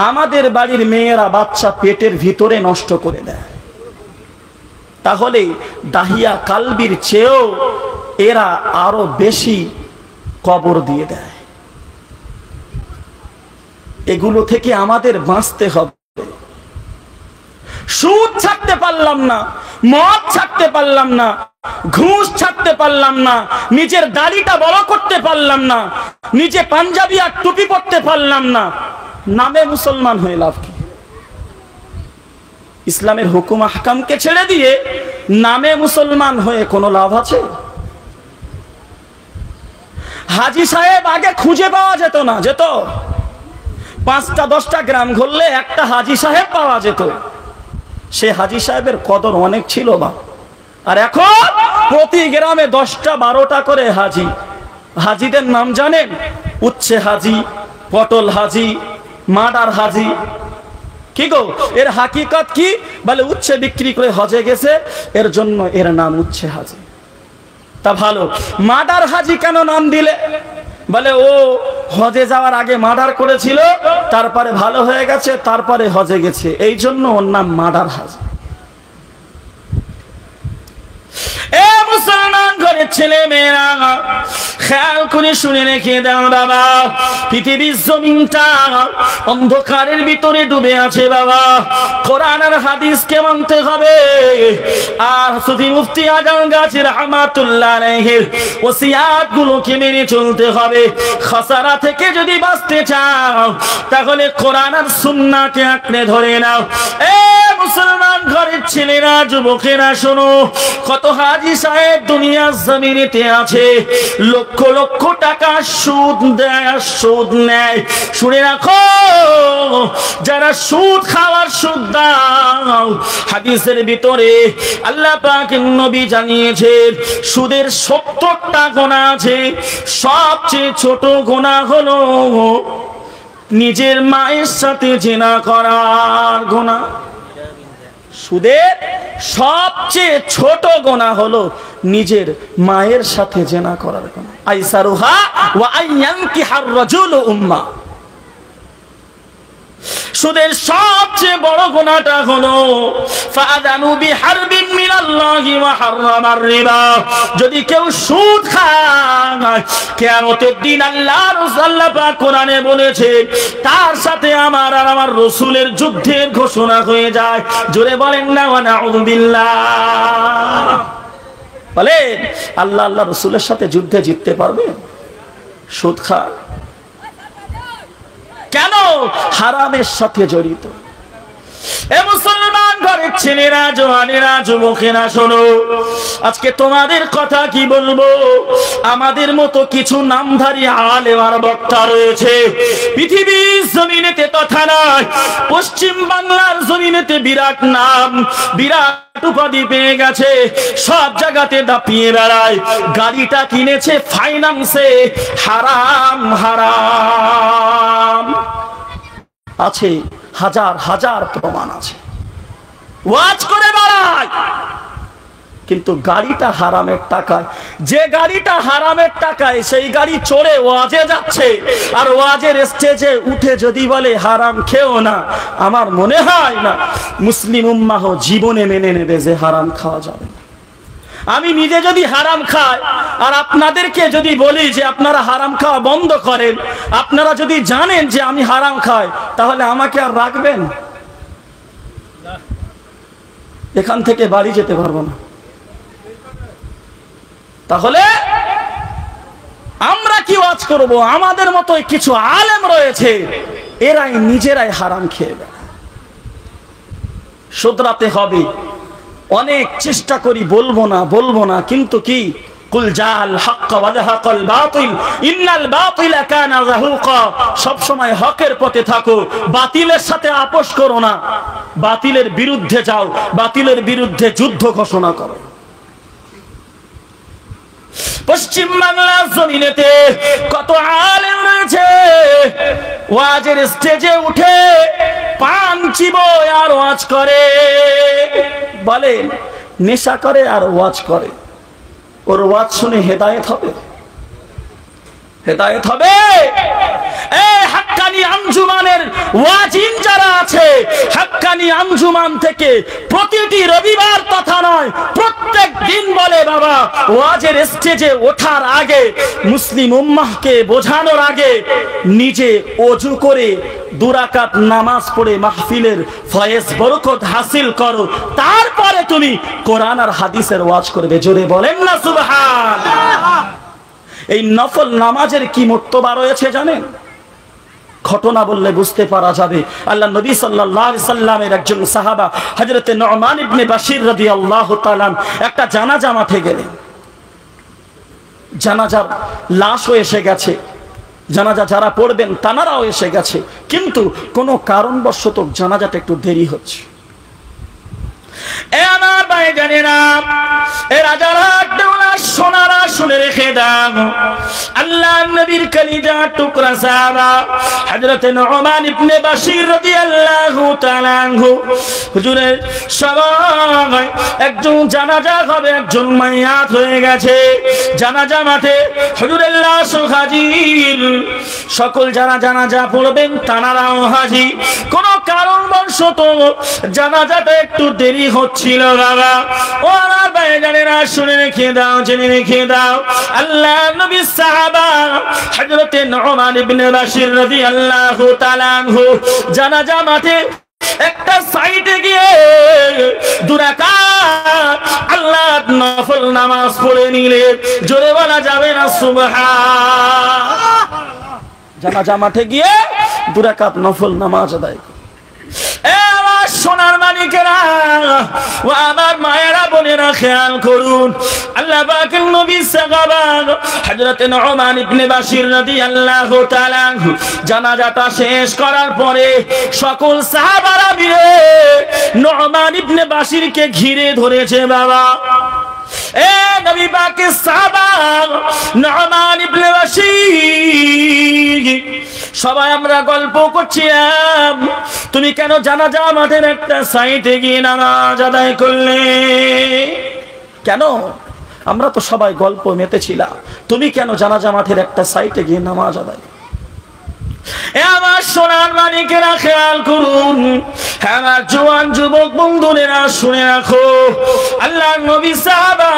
আমাদের বাড়ির মেয়েরা বাচ্চা পেটের ভিতরে নষ্ট করে দেয়। তাহলে দাহিয়া কালবির চেয়েও এরা আরো বেশি কবর দিয়ে দেয়। এগুলো থেকে আমাদের বাঁচতে হবে। সুদ ছাড়তে পারলাম না, মদ ছাড়তে পারলাম না, ঘুষ ছাড়তে পারলাম না, নিজের দাড়িটা বড় করতে পারলাম না, নিজে পাঞ্জাবি আর টুপি পরতে পারলাম না, নামে মুসলমান হয়ে লাভ কি? ইসলামের হুকুম আহকামকে ছেড়ে দিয়ে নামে মুসলমান হয়ে কোনো লাভ আছে? হাজী সাহেব আগে খুঁজে পাওয়া যেত না, যেত 5টা 10টা গ্রাম ঘুরলে একটা হাজী সাহেব পাওয়া যেত। সে হাজী সাহেবের কদর অনেক ছিল বা। আর এখন প্রতি গ্রামে 10টা 12টা করে হাজী। হাজীদের নাম জানেন? উচ্ছে হাজী, পটল হাজী, মাডার হাজী। কি গো, এর হাকিকত কি? বলে উচ্ছে বিক্রি করে হজে গেছে, এর জন্য এর নাম উচ্ছে হাজী। তা ভালো, মাডার হাজী কেন নাম দিলে? বলে ও হজে যাওয়ার আগে মার্ডার করেছিল, তারপরে ভালো হয়ে গেছে, তারপরে হজে গেছে, এই জন্য ওর নাম মার্ডার হাজী। এ মুসলমান ঘরের ছেলে মেয়েরা, খেয়াল করে শুনে রেখে দাও বাবা, পৃথিবীর জমিনটা অন্ধকারের ভিতরে ডুবে আছে বাবা। কোরআন আর হাদিসকে মানতে হবে। আর সুফি মুফতি আজম গাজী রাহমাতুল্লাহ আলাইহির ওসিয়াত গুলোকে মেনে চলতে হবে। খাসারা থেকে যদি বাঁচতে চাও, তাহলে কোরআন আর সুন্নাহকে আঁকড়ে ধরে নাও। এ মুসলমান ঘরের ছেলেরা, যুবকেরা, শোনো, কত হাজী সাহেব দুনিয়ার জমিনেতে আছে, লক্ষ লক্ষ টাকা সুদ দেয়, সুদ নেয়। শুনে রাখো, যারা সুদ খাওয়ার সুদ দাও, হাদিসের ভিতরে আল্লাহ পাকের নবী জানিয়েছেন সুদের 70টা গুনাহ আছে। সবচেয়ে ছোট গুনাহ হলো নিজের মায়ের সাথে জিনা করার গুনাহ। সুদের সবচেয়ে ছোট গুনাহ হলো নিজের মায়ের সাথে জিনা করার গুনাহ। আইসারুহা ওয়া আইয়ানকিহার রাজুলু উম্মা। সুদের সবচেয়ে বড় গুনাহটা হলো ফাআযানু বিহারবিন মিনাল্লাহি ওয়া হাররামার রিবা। যদি কেউ সুদ খায়, কিয়ামতের দিন আল্লাহ পাক কোরআনে বলেছে তার সাথে আমার আর আমার রাসূলের যুদ্ধের ঘোষণা হয়ে যায়। জোরে বলেন না ওয়া নাউযু বিল্লাহ। বলেন আল্লাহ রাসূলের সাথে যুদ্ধে জিততে পারবে সুদ খায়? কেন? হারামের সাথে জড়িত। এ মুসলমান ঘরের ছেলেরা, জওয়ানেরা, যুবকেরা, শোনো, আজকে তোমাদের কথা কি বলবো। আমাদের মতো কিছু নামধারী আলেম আর বক্তা রয়েছে পৃথিবীর জমিনেতে, তথা নয় পশ্চিম বাংলার জমিনেতে বিরাট নাম, বিরাট উপাধি পেয়ে গেছে, সব জায়গাতে দাপিয়ে বেড়ায়। গাড়িটা কিনেছে ফাইন্যান্সে, হারাম হারাম আছে, হাজার হাজার প্রমাণ আছে। ওয়াজ করে বেড়ায়, কিন্তু গাড়িটা হারামের টাকায়। যে গাড়িটা হারামের টাকায়, সেই গাড়ি চড়ে ওয়াজে যাচ্ছে, আর ওয়াজের স্টেজে উঠে যদি বলে হারাম খেও না, আমার মনে হয় না মুসলিম উম্মাহ জীবনে মেনে নেবে যে হারাম খাওয়া যাবে। আমি নিজে যদি হারাম খাই আর আপনাদেরকে যদি বলি যে আপনারা হারাম খাওয়া বন্ধ করেন, আপনারা যদি জানেন যে আমি হারাম খাই, তাহলে আমাকে আর রাখবেন? এখান থেকে বাড়ি যেতে পারবো না। তাহলে আমরা কি ওয়াজ করব? আমাদের মতো কিছু আলেম রয়েছে, এরাই নিজেরাই হারাম খেয়ে বেড়ায়। শুধরাতে হবে। অনেক চেষ্টা করি বলবো না, কিন্তু কি কুল জাল হক ওয়া যাহাকাল বাতিল ইন্নাল বাতিলা কানা যাহুকা। সব সময় হকের পথে থাকো, বাতিলের সাথে আপোষ করো না, বাতিলের বিরুদ্ধে যাও, বাতিলের বিরুদ্ধে যুদ্ধ ঘোষণা করো। পশ্চিম বাংলার জমিনেতে কত আলেম রয়েছে, ওয়াজের স্টেজে উঠে পান চিবোয় আর ওয়াজ করে, বলে নেশা করে আর ওয়াজ করে। ওর ওয়াজ শুনে হেদায়েত হবে? হেদায়েত হবে? এই হাক্কানি আঞ্জুমানের ওয়াজিন যারা আছে, হাক্কানি আঞ্জুমান থেকে প্রতিটি রবিবার তথা নয়, প্রত্যেক দিন বলে বাবা, ওয়াজের স্টেজে ওঠার আগে, মুসলিম উম্মাহকে বোঝানোর আগে নিজে ওযু করে 2 রাকাত নামাজ পড়ে মাহফিলের ফয়েজ বরকত হাসিল করো, তারপরে তুমি কোরআন আর হাদিসের ওয়াজ করবে। জোরে বলেন না সুবহানাল্লাহ। এই নফল নামাজের কি মর্তবা রয়েছে জানেন? ঘটনা বললে বুঝতে পারা যাবে। আল্লাহ নবী সাল্লাল্লাহু আলাইহি সাল্লামের একজন সাহাবা হযরতে নুমান ইবনে বাশির রাদিয়াল্লাহু তাআলা একটা জানাজা মাঠে গেলেন। জানাজার লাশও এসে গেছে, জানাজা যারা পড়বেন তানারাও এসে গেছে, কিন্তু কোনো কারণবশত জানাজাটা একটু দেরি হচ্ছে। আমার ভাই জানেনা, এ রাজারা দেওলা সোনারা শুনে রেখে দাও, আল্লাহ নবীর কলিজার টুকরা সাহাবা হযরতে নুমান ইবনে বাশির রাদিয়াল্লাহু তাআলা আনহু, হুজুরের সবাই একজন জানাজা হবে, একজন মাইয়াত হয়ে গেছে। জানাজা মাঠে হুজুরের লাশ হাজির, সকল যারা জানাজা পড়বেন তানারাও হাজির। কোন কারণবশত জানাজাটা একটু দেরি হচ্ছিল বাবা। ও আমার ভাই জানেনা, শুনে রেখে দাও, জেনে রেখে দাও, আল্লাহ নবীর সাহাবা হযরতে নুমান ইবনে বাশির রাদিয়াল্লাহু তাআলা আনহু জানাজা মাঠে একটা সাইডে গিয়ে 2 রাকাত আল্লাহর নফল নামাজ পড়ে নিলেন। জোরে বলা যাবে না সুবহানাল্লাহ। জানাজা মাঠে গিয়ে 2 রাকাত নফল নামাজ আদায়। সোনার মানিকেরা ও আমার মায়েরা বোনেরা, খেয়াল করুন, আল্লাহ পাকের নবী সাহাবা হযরতে নুমান ইবনে বাশির রাদিয়াল্লাহু তাআলা জানাজাটা শেষ করার পরে সকল সাহাবারা মিলে নুমান ইবনে বাশিরকে ঘিরে ধরেছে বাবা। এ নবী পাকের সাহাবা নুমান ইবনে বাশির, সবাই আমরা গল্প করছিলাম, তুমি কেন জানাজা মাঠের একটা সাইডে গিয়ে নামাজ আদায় করলে? কেন? আমরা তো সবাই গল্প মেতেছিলাম, তুমি কেন জানাজা মাঠের একটা সাইডে গিয়ে নামাজ আদায়? আমার সোনার মানিকেরা খেয়াল করুন, আমার জওয়ান যুবক বন্ধুরা শুনে রাখো, আল্লাহর নবী সাহাবা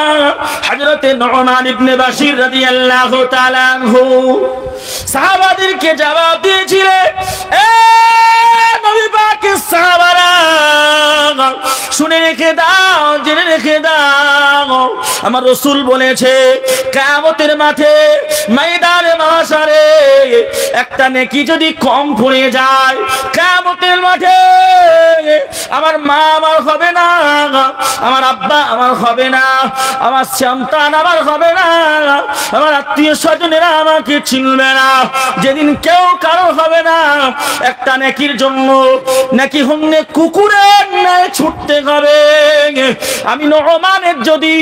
হযরতে নুমান ইবনে বাশির রাদিয়াল্লাহু তাআলা আনহু সাহাবাদেরকে জবাব দিয়েছিলেন, এ নবী পাকের সাহাবারা শুনে রেখে দাও, জেনে রেখে দাও, আমার রাসূল বলেছে কিয়ামতের মাঠে ময়দানে মাহশারে একটা নেকি যদি কম পড়ে যায়, কিয়ামতের মাঠে আমার মা আমার হবে না, আমার আব্বা আমার হবে না, আমার সন্তান আমার হবে না, আমার আত্মীয় স্বজনেরা আমাকে চিনবে না। যেদিন কেউ কারো হবে না, একটা নেকির জন্য নাকি হন্যে কুকুরের ন্যায় ছুটতে হবে। আমি নুমানের যদি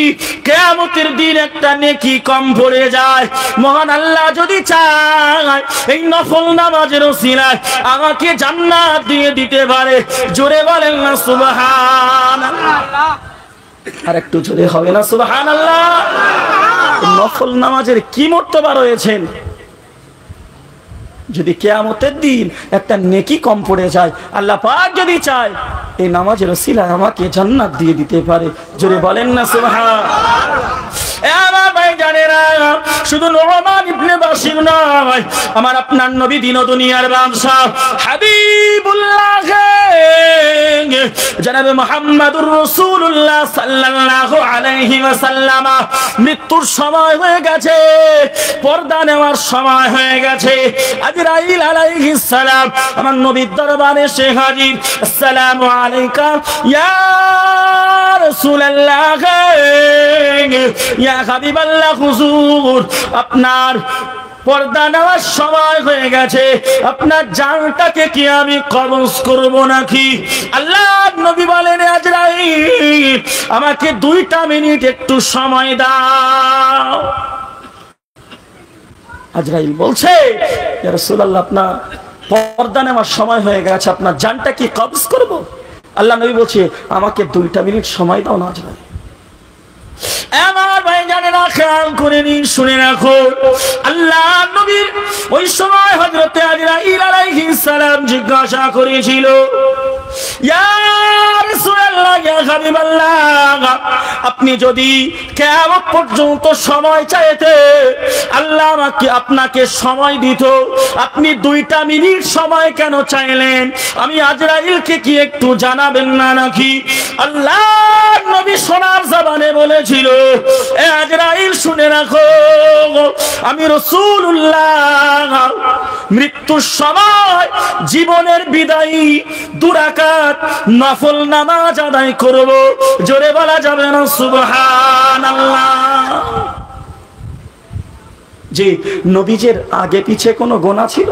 কিয়ামতের দিন একটা নেকি কম পড়ে যায়, মহান আল্লাহ যদি চায় এই নফল নামাজের ওসিলায় আমাকে জান্নাত দিয়ে দিতে পারে। জোরে বলেন না সুবহানাল্লাহ। আর একটু জোরে হবে না সুবহানাল্লাহ? নফল নামাজের কি মর্তবা রয়েছেন। যদি কিয়ামতের দিন একটা নেকি কম পড়ে যায়, আল্লাহ পাক যদি চায় এই নামাজের ওসিলায় আমাকে জান্নাত দিয়ে দিতে পারে। জোরে বলেন না সুবহান। আমার ভাই জানেরা, শুধু নোমান ইবনে বাশির নয়, আমার আপনার নবী দিন ও দুনিয়ার বাদশা হাবিবুল্লাহ জনাবে মুহাম্মদুর রাসূলুল্লাহ সাল্লাল্লাহু আলাইহি ওয়াসাল্লাম মৃত্যুর সময় হয়ে গেছে, পর্দা নেওয়ার সময় হয়ে গেছে। আজরাইল আলাইহিস সালাম আমার নবীর দরবারে এসে হাজির। আসসালামু আলাইকা ইয়া রাসূলুল্লাহ, ইয়া হাবিবাল্লাহ, হুজুর আপনার পর্দা নেওয়ার সময় হয়ে গেছে, আপনার জানটাকে কি আমি কবজ করব নাকি? আল্লাহর নবী বলেন, আজরাইল আমাকে 2টা মিনিট একটু সময় দাও। আজরাইল বলছে, ইয়া রাসূলুল্লাহ আপনার পর্দা নেওয়ার সময় হয়ে গেছে, আপনার জানটা কি কবজ করব? আল্লাহ নবী বলছে, আমাকে 2টা মিনিট সময় দাও না আজরাইল। আমার ভাই জানে না, খেয়াল করে নিন, শুনে রাখো। আল্লাহ নবীর ওই সময় হযরতে আজরাইল আলাইহিস সালাম জিজ্ঞাসা করেছিল, ইয়া রাসূলুল্লাহ, ইয়া হাবিবাল্লাহ, আপনি যদি কিয়ামত পর্যন্ত সময় চাইতে আল্লাহ আপনাকে সময় দিত, আপনি 2টা মিনিট সময় কেন চাইলেন? আমি আজরাইলকে কি একটু জানাবেন না নাকি? আল্লাহ নবী সোনার জবানে বলেছিল, এ আজরাইল শুনে রাখো, আমি রাসূলুল্লাহ মৃত্যুর সময় জীবনের বিদায়ী 2 রাকাত নফল নামাজ আদায় করব। জোরে বলা যাবে না সুবহানাল্লাহ? জি, নবীজির আগে পিছে কোনো গুনাহ ছিল?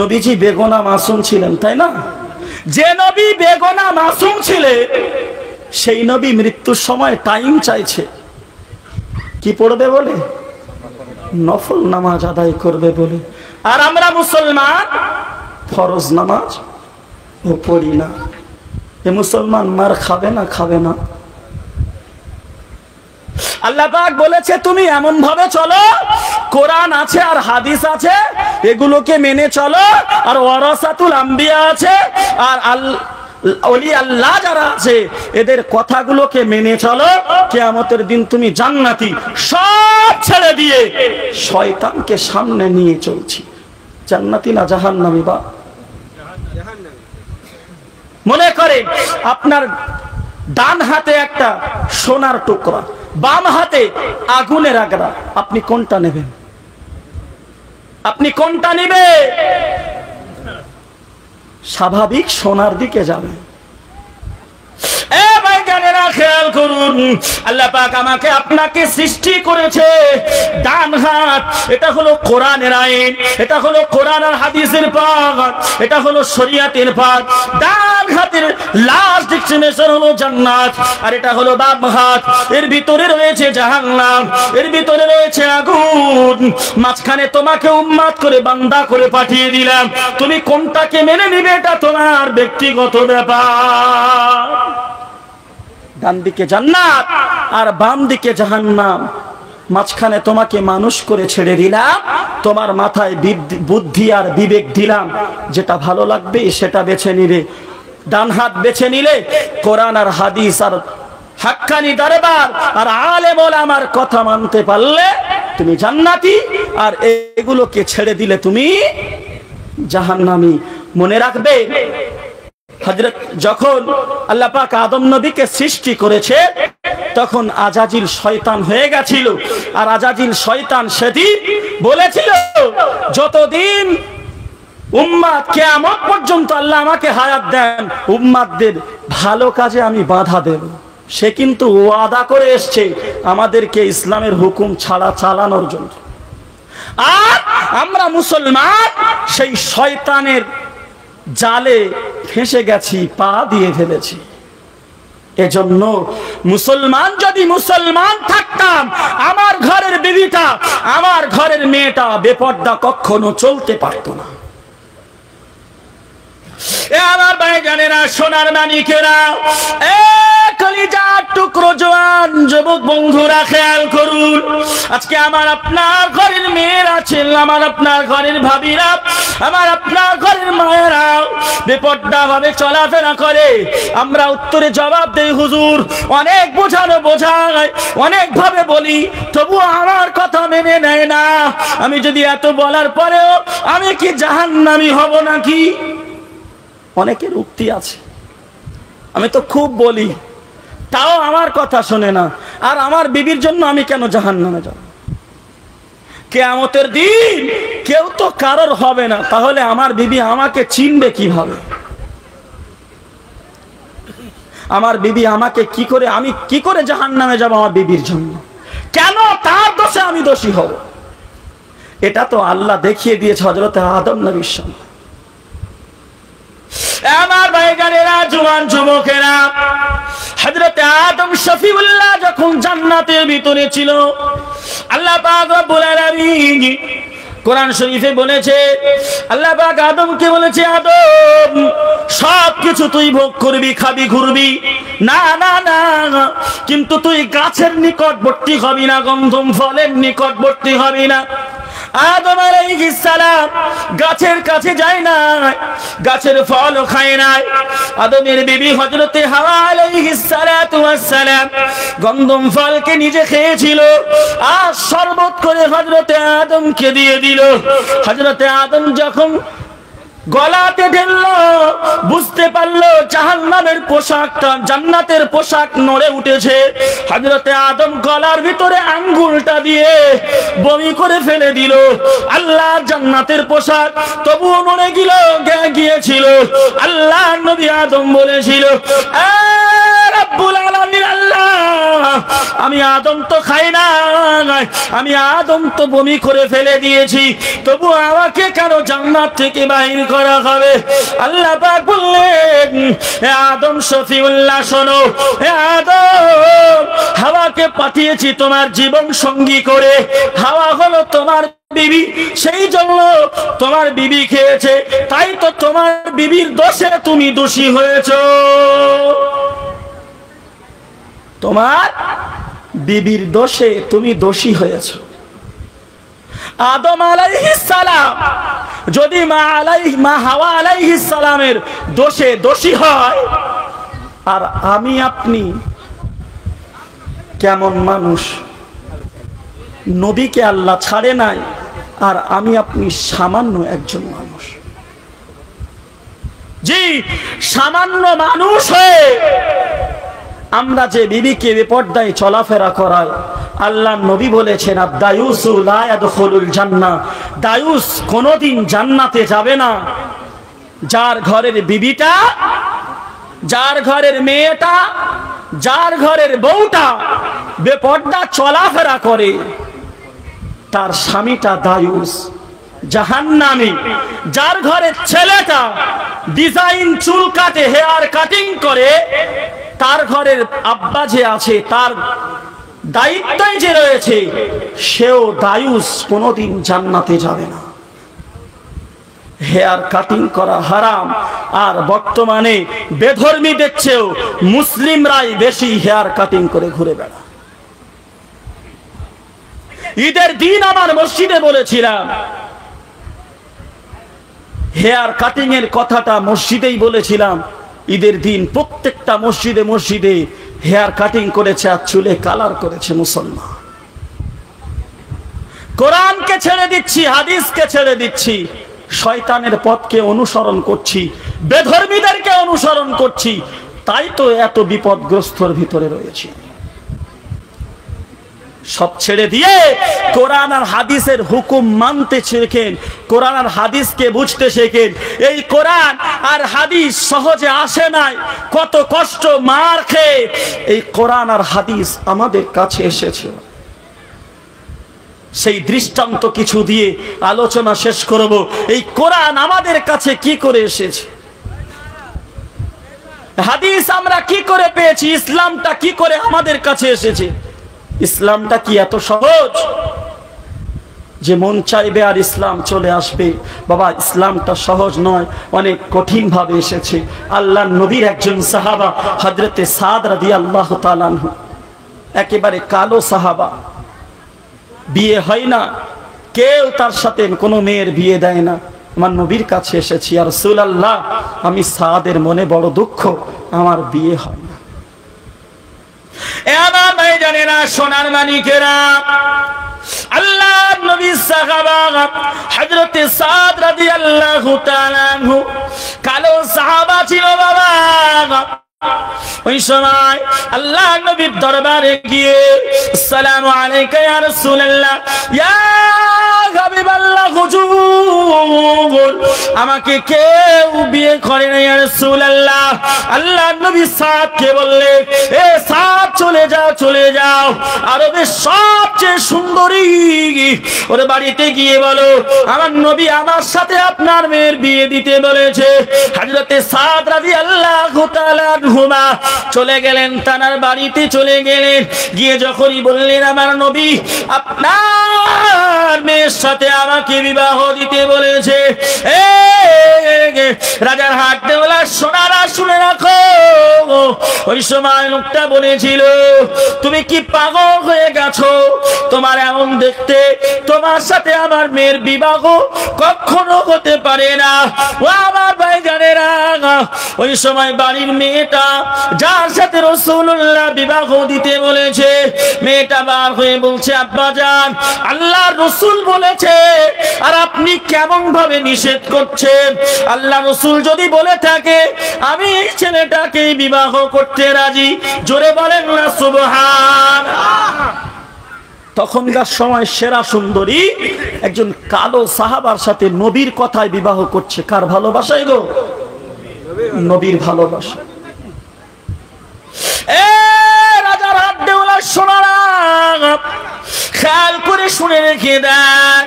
নবীজি বেগুনাহ মাসুম ছিলেন, তাই না? যে নবী বেগুনাহ মাসুম ছিলেন, সেই নবী মৃত্যুর সময় টাইম চাইছে কি পড়বে বলে? নফল নামাজ আদায় করবে বলে। আর আমরা মুসলমান ফরজ নামাজ ও পড়ি না। এ মুসলমান মার খাবে না? খাবে না। আল্লাহ পাক বলেছে, তুমি এমন ভাবে চলো, কোরআন আছে আর হাদিস আছে, এগুলোকে মেনে চলো। আর ওয়ারাসাতুল আম্বিয়া আছে, আর ওলি আল্লাহ যারা আছে, এদের কথাগুলোকে মেনে চলো। কিয়ামতের দিন তুমি জান্নাতি। সব ছেড়ে দিয়ে শয়তানকে সামনে নিয়ে চলছি। জান্নাতি না জাহান্নামী? বা মনে করে আপনার ডান হাতে একটা সোনার টুকরা, বাম হাতে আগুনের আগড়া, আপনি কোনটা নেবেন? আপনি কোনটা নেবেন? স্বাভাবিক সোনার দিকে যাবে। খেয়াল করুন, আল্লাহ পাক আমাকে আপনাকে সৃষ্টি করেছে ডান হাত। এটা হলো কোরআনের আইন, এটা হলো কোরআন আর হাদিসের পাক, এটা হলো শরীয়তের পাক। ডান হাতের লাস্ট ডেস্টিনেশন হলো জান্নাত, আর এটা হলো বাম হাত। এর ভিতরে রয়েছে জাহান্নাম, এর ভিতরে রয়েছে আগুন। মাঝখানে তোমাকে উম্মাত করে বান্দা করে পাঠিয়ে দিলাম। তুমি কোনটাকে মেনে নিবে এটা তোমার ব্যক্তিগত ব্যাপার। ডান দিকে জান্নাত আর বাম দিকে জাহান্নাম। মাঝখানে তোমাকে মানুষ করে ছেড়ে দিলাম, তোমার মাথায় বুদ্ধি আর বিবেক দিলাম, যেটা ভালো লাগবে সেটা বেছে নিলে। ডান হাত বেছে নিলে কোরআন আর হাদিস আর হাক্কানি দরবার আর আলেম ওলামার কথা মানতে পারলে তুমি জান্নাতি, আর এগুলোকে ছেড়ে দিলে তুমি জাহান্নামী। মনে রাখবে, হযরত যখন আল্লাহ পাক আদম নবীকে সৃষ্টি করেছে, তখন আজাজিল শয়তান হয়ে গেছিল। আর আজাজিল শয়তান সেদিন বলেছিল, যতদিন উম্মাত কিয়ামত পর্যন্ত আল্লাহ আমাকে হায়াত দেন, উম্মাতদের ভালো কাজে আমি বাধা দেব। সে কিন্তু ওয়াদা করে এসছে আমাদেরকে ইসলামের হুকুম ছাড়া চালানোর জন্য। আর আমরা মুসলমান সেই শয়তানের জালে ফেঁসে গেছি, পা দিয়ে ফেলেছি। এজন্য মুসলমান যদি মুসলমান থাকতাম, আমার ঘরের বিবিটা, আমার ঘরের মেয়েটা বেপর্দা কখনো চলতে পারতো না। আমার ভাইজানেরা, সোনার মানিকেরা, কলিজার টুকরো জওয়ান যুবক বন্ধুরা খেয়াল করুন, আজকে আমার আপনার ঘরের মেয়েরা আছেন, আমার আপনার ঘরের ভাবিরা, আমার আপনার ঘরের মায়েরা বেপর্দা ভাবে চলাফেরা করে। আমরা উত্তরে জবাব দেই, হুজুর অনেক বোঝানো বোঝায়, অনেক ভাবে বলি, তবু আমার কথা মেনে নেয় না। আমি যদি এত বলার পরেও আমি কি জাহান্নামী হব নাকি? অনেকের উক্তি আছে, আমি তো খুব বলি তাও আমার কথা শোনে না, আর আমার বিবির জন্য আমি কেন জাহান্নামে যাব? কিয়ামতের দিন কেউ তো কারোর হবে না, তাহলে আমার বিবি আমাকে চিনবে কিভাবে? আমার বিবি আমাকে কি করে, আমি কি করে জাহান্নামে যাব আমার বিবির জন্য? কেন তার দোষে আমি দোষী হব? এটা তো আল্লাহ দেখিয়ে দিয়েছে হযরত আদম নবীর সামনে। আমার ভাইজানেরা, জওয়ান যুবকেরা, হযরত আদম শফিউল্লাহ যখন জান্নাতের ভিতরে ছিল, আল্লাহ পাক রব্বুল আলামিন কোরআন শরীফে বলেছে, আল্লাহ পাক আদমকে বলেছে, আদম সবকিছু তুই ভোগ করবি, খাবি, ঘুরবি, না না না, কিন্তু তুই গাছের নিকটবর্তী হবি না, গন্ধম ফলের নিকটবর্তী হবি না। আদম আলাইহিস সালাম গাছের কাছে যায় না, গাছের ফলও খায় না। আদমের বিবি হযরতে হাওয়া আলাইহিস সালাতু ওয়াস সালাম গন্ধম ফলকে নিজে খেয়েছিল, আর শরবত করে হযরতে আদমকে দিয়ে দিল। হযরতে আদম যখন গলাতে ঢেললো, বুঝতে পারলো জাহান্নামের পোশাকটা জান্নাতের পোশাক নড়ে উঠেছে। হযরতে আদম গলার ভিতরে আঙ্গুলটা দিয়ে বমি করে ফেলে দিল। আল্লাহ জান্নাতের পোশাক তবুও নড়ে গিয়েছিল। আল্লাহ নবী আদম বলেছিল, রব্বুল আলামিন আল্লাহ, আমি আদম তো খাই না, আমি আদম তো বমি করে ফেলে দিয়েছি, তবু আমাকে কেন জান্নাত থেকে বাহির করা হবে? আল্লাহ পাক বললেন, হে আদম শফিউল্লাহ শোনো, হে আদম, হাওয়াকে পাঠিয়েছি তোমার জীবন সঙ্গী করে। হাওয়া হলো তোমার বিবি, সেই জন্য তোমার বিবি খেয়েছে, তাই তো তোমার বিবির দোষে তুমি দোষী হয়েছো। তোমার বিবির দোষে তুমি দোষী হয়েছ। আদম আলাইহিস সালাম যদি মা হাওয়া আলাইহিস সালামের দোষে দোষী হয়, আর আমি আপনি কেমন মানুষ? নবীকে আল্লাহ ছাড়ে নাই, আর আমি আপনি সামান্য একজন মানুষ। জি, সামান্য মানুষ হয়ে আমরা যে বিবিকে বেপর্দায় চলাফেরা করাই, আল্লাহ নবী বলেছেন, আদ-দায়ুসু লা ইয়াদখুলুল জান্নাহ, দায়ুস কোনদিন জান্নাতে যাবে না। যার ঘরের বিবিটা, যার ঘরের মেয়েটা, যার ঘরের বউটা বেপর্দা চলাফেরা করে, তার স্বামীটা দায়ুস, জাহান্নামী। যার ঘরের ছেলেটা ডিজাইন চুল কাটে, হেয়ার কাটিং করে, তার ঘরের আব্বা যে আছে, তার দায়িত্বই যে রয়েছে, সেও দায়ুস, কোনদিন জান্নাতে যাবে না। হেয়ার কাটিং করা হারাম, আর বর্তমানে বেধর্মীদের চেয়েও মুসলিমরাই বেশি হেয়ার কাটিং করে ঘুরে বেড়ায়। ঈদের দিন আমার মসজিদে বলেছিলাম, হেয়ার কাটিং এর কথাটা মসজিদেই বলেছিলাম। ঈদের দিন প্রত্যেকটা মসজিদে মসজিদে হেয়ার কাটিং করেছে, আর চুলে কালার করেছে মুসলমান। কোরআনকে ছেড়ে দিচ্ছি, হাদিসকে ছেড়ে দিচ্ছি, শয়তানের পথকে অনুসরণ করছি, বেধর্মীদেরকে অনুসরণ করছি, তাই তো এত বিপদগ্রস্তর ভিতরে রয়েছি। সব ছেড়ে দিয়ে কোরআন আর হাদিসের হুকুম মানতে শেখেন, কোরআন আর হাদিসকে বুঝতে শেখেন। এই কোরআন আর হাদিস সহজে আসে নাই, কত কষ্ট মার খেয়ে এই কোরআন আর হাদিস আমাদের কাছে এসেছে। সেই দৃষ্টান্ত কিছু দিয়ে আলোচনা শেষ করব। এই কোরআন আমাদের কাছে কি করে এসেছে, হাদিস আমরা কি করে পেয়েছি, ইসলামটা কি করে আমাদের কাছে এসেছে? ইসলামটা কি এত সহজ যে মন চাইবে আর ইসলাম চলে আসবে। বাবা, ইসলামটা সহজ নয়, অনেক কঠিন ভাবে এসেছে। আল্লাহর নবীর একজন সাহাবা হযরতে সাদ রাদিয়াল্লাহু তাআলা আনহু, একেবারে কালো সাহাবা, বিয়ে হয় না, কেউ তার সাথে কোনো মেয়ের বিয়ে দেয় না। আমার নবীর কাছে এসেছি, ইয়া রাসূলুল্লাহ, আমি সাদের মনে বড় দুঃখ, আমার বিয়ে হয় না। এ আমার ভাইজানেরা, সোনার মানিকেরা, আল্লাহর নবীর সাহাবা হযরতে সাদ রাদিয়াল্লাহু তাআলা আনহু কালো সাহাবা ছিল বাবা। ওই সময় আল্লাহর নবীর দরবারে গিয়ে আসসালামু আলাইকা ইয়া রাসূলুল্লাহ, ইয়া হাবিবাল্লাহ, হুজুর আমাকে কেউ বিয়ে করে না ইয়া রাসূলুল্লাহ। আল্লাহর নবী সাদকে বললেন, এ সাদ, চলে যাও, চলে যাও, আরবের সবচেয়ে সুন্দরী ওর বাড়িতে গিয়ে বলো আমার নবী আমার সাথে আপনার মেয়ের বিয়ে দিতে বলেছে। হযরতে সাদ রাদিয়াল্লাহু তাআলা আনহুমা চলে গেলেন, তানার বাড়িতে চলে গেলেন। গিয়ে যখনই বললেন আমার নবী আপনার মেয়ের সাথে আমাকে বিবাহ দিতে বলেছে, রাজার হাট দেওয়ালা সোনারা শুনে রাখো, ওই সময় লোকটা বলেছিল, তুমি কি পাগল হয়ে গেছো? তোমার এমন দেখতে, তোমার সাথে আমার মেয়ের বিবাহ কখনো হতে পারে না। ও আমার ভাইজানেরা, ওই সময় বাড়ির মেয়েটা যার সাথে রাসূলুল্লাহ বিবাহ দিতে বলেছে, মেয়েটা বার হয়ে বলছে, আব্বা জান, আল্লাহর রাসূল বলেছে আর আপনি কেমন ভাবে নিষেধ করছেন? আল্লাহ রাসূল যদি বলে থাকে আমি এই ছেলেটাকে বিবাহ করতে রাজি, জোরে বলেন না সুবহানাল্লাহ। তখনকার সময় সেরা সুন্দরী একজন কালো সাহাবার সাথে নবীর কথায় বিবাহ করছে। কার ভালোবাসায় গো? নবীর ভালোবাসা। এ রাজার হাত দেওয়ালা সোনারা, খেয়াল করে শুনে রেখে দেন,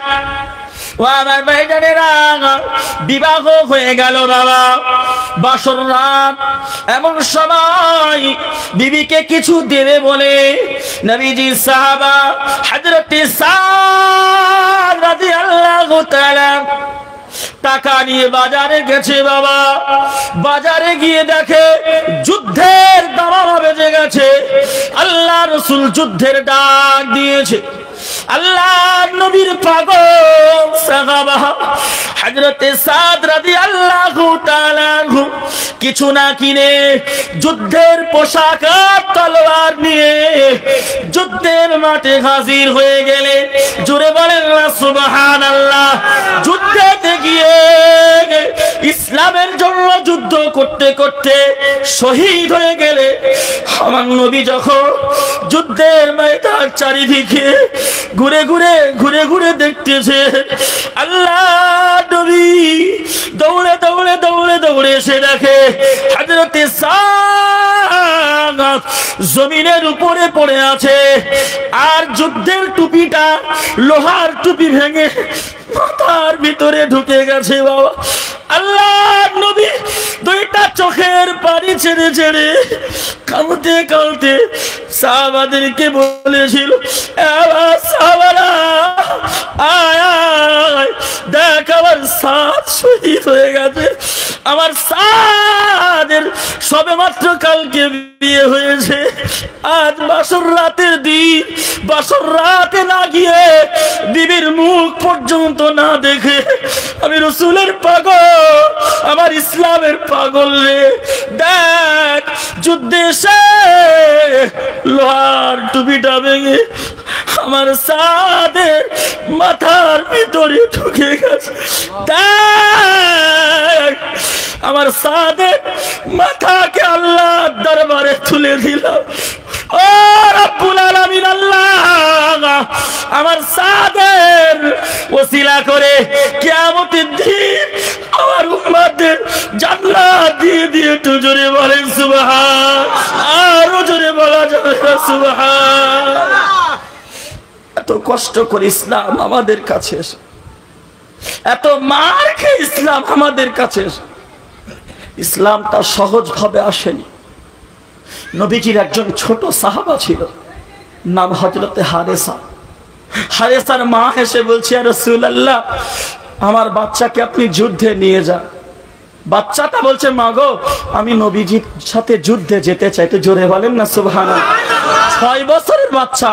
ও আমার ভাইজানেরা, বিবাহ হয়ে গেল বাবা, বাসর রাত। এমন সময় বিবিকে কিছু দেবে বলে নবীজি সাহাবা হযরতে সাদ রাদিয়াল্লাহু তাআলা টাকা নিয়ে বাজারে গেছে বাবা। বাজারে গিয়ে দেখে যুদ্ধের দামামা বেজে গেছে। আল্লাহ রাসূল যুদ্ধের ডাক দিয়েছে। আল্লাহর নবীর পাগল সাহাবা হযরতে সাদ রাদিয়াল্লাহু তাআলা আনহু কিছু না কিনে যুদ্ধের পোশাক আর তলোয়ার নিয়ে যুদ্ধের মাঠে হাজির হয়ে গেলে, জোরে বলেন না সুবহানাল্লাহ। যুদ্ধেতে গিয়ে ইসলামের জন্য যুদ্ধ করতে করতে শহীদ হয়ে গেলে, আমার নবী যখন যুদ্ধের ময়দান চারিদিকে ঘুরে ঘুরে ঘুরে ঘুরে দেখতেছে, আল্লাহ নবী দৌড়ে দৌড়ে দৌড়ে দৌড়ে এসে দেখে হযরতে সাদ জমিনের উপরে পড়ে আছে, আর যুদ্ধের টুপিটা লোহার টুপি ভেঙে মাথার ভিতরে ঢুকে গেছে বাবা। আল্লাহ নবী দুইটা চোখের পানি ছেড়ে ছেড়ে কাঁদতে কাঁদতে সাহাবাদেরকে বলেছিল, সাহাবারা আয় আয়, দেখ আমার সাদ শহীদ হয়ে গেছে। আমার সাদের সবেমাত্র কালকে বিয়ে হয়েছে, আজ বাসর রাতের দিন, বাসর রাতে না গিয়ে বিবির মুখ পর্যন্ত না দেখে আমি রাসূলের পাগল, আমার ইসলামের পাগল রে। দেখ যুদ্ধে এসে লোহার টুপিটা ভেঙে আমার সাদের মাথার ভিতরে ঢুকে গেছে। দেখ আমার সাদের মাথাকে আল্লাহর দরবারে তুলে দিলাম। ও রব্বুল আলামিন, আল্লাহ আমার সাদের ওসিলা করে কিয়ামতের দিন আমার উম্মতদের জান্নাত দিয়ে দিয়ে একটু জোরে বলেন সুবহান, আরো জোরে বলা যাবে সুবহান। এত কষ্ট করে ইসলাম আমাদের কাছে এসে, এত মার খেয়ে ইসলাম আমাদের কাছে এসে, ইসলামটা সহজ ভাবে আসেনি। নবীজির একজন ছোট সাহাবা ছিল, নাম হযরতে হারেসা। হারেসার মা এসে বলছে, ইয়া রাসূলুল্লাহ, আমার বাচ্চাকে আপনি যুদ্ধে নিয়ে যান। বাচ্চাটা বলছে, মা গো, আমি নবীজির সাথে যুদ্ধে যেতে চাই। তো জোরে বলেন না সুবহানাল্লাহ। 6 বছরের বাচ্চা,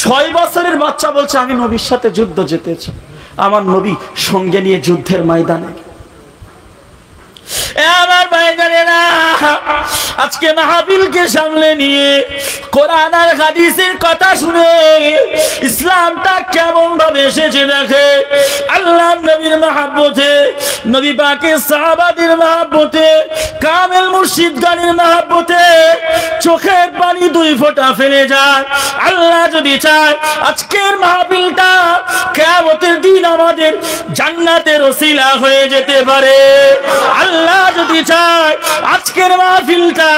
6 বছরের বাচ্চা বলছে, আমি নবীর সাথে যুদ্ধ যেতে চাই। আমার নবী সঙ্গে নিয়ে যুদ্ধের ময়দানে। আমার ভাইজানেরা, আজকে মাহফিলকে সামনে নিয়ে কোরআন আর হাদিসের কথা শুনে ইসলামটা কেমন ভাবে এসেছে দেখে। আল্লাহর নবীর মহব্বতে, নবী পাকের সাহাবাদের মহব্বতে, কামেল মুর্শিদ গানের মহব্বতে চোখের পানি 2 ফোঁটা ফেলে যায়। আল্লাহ যদি চায় আজকের মাহফিলটা কিয়ামতের দিন আমাদের জান্নাতের ওসিলা হয়ে যেতে পারে। আল্লাহ যদি চায় আজকের মাহফিলটা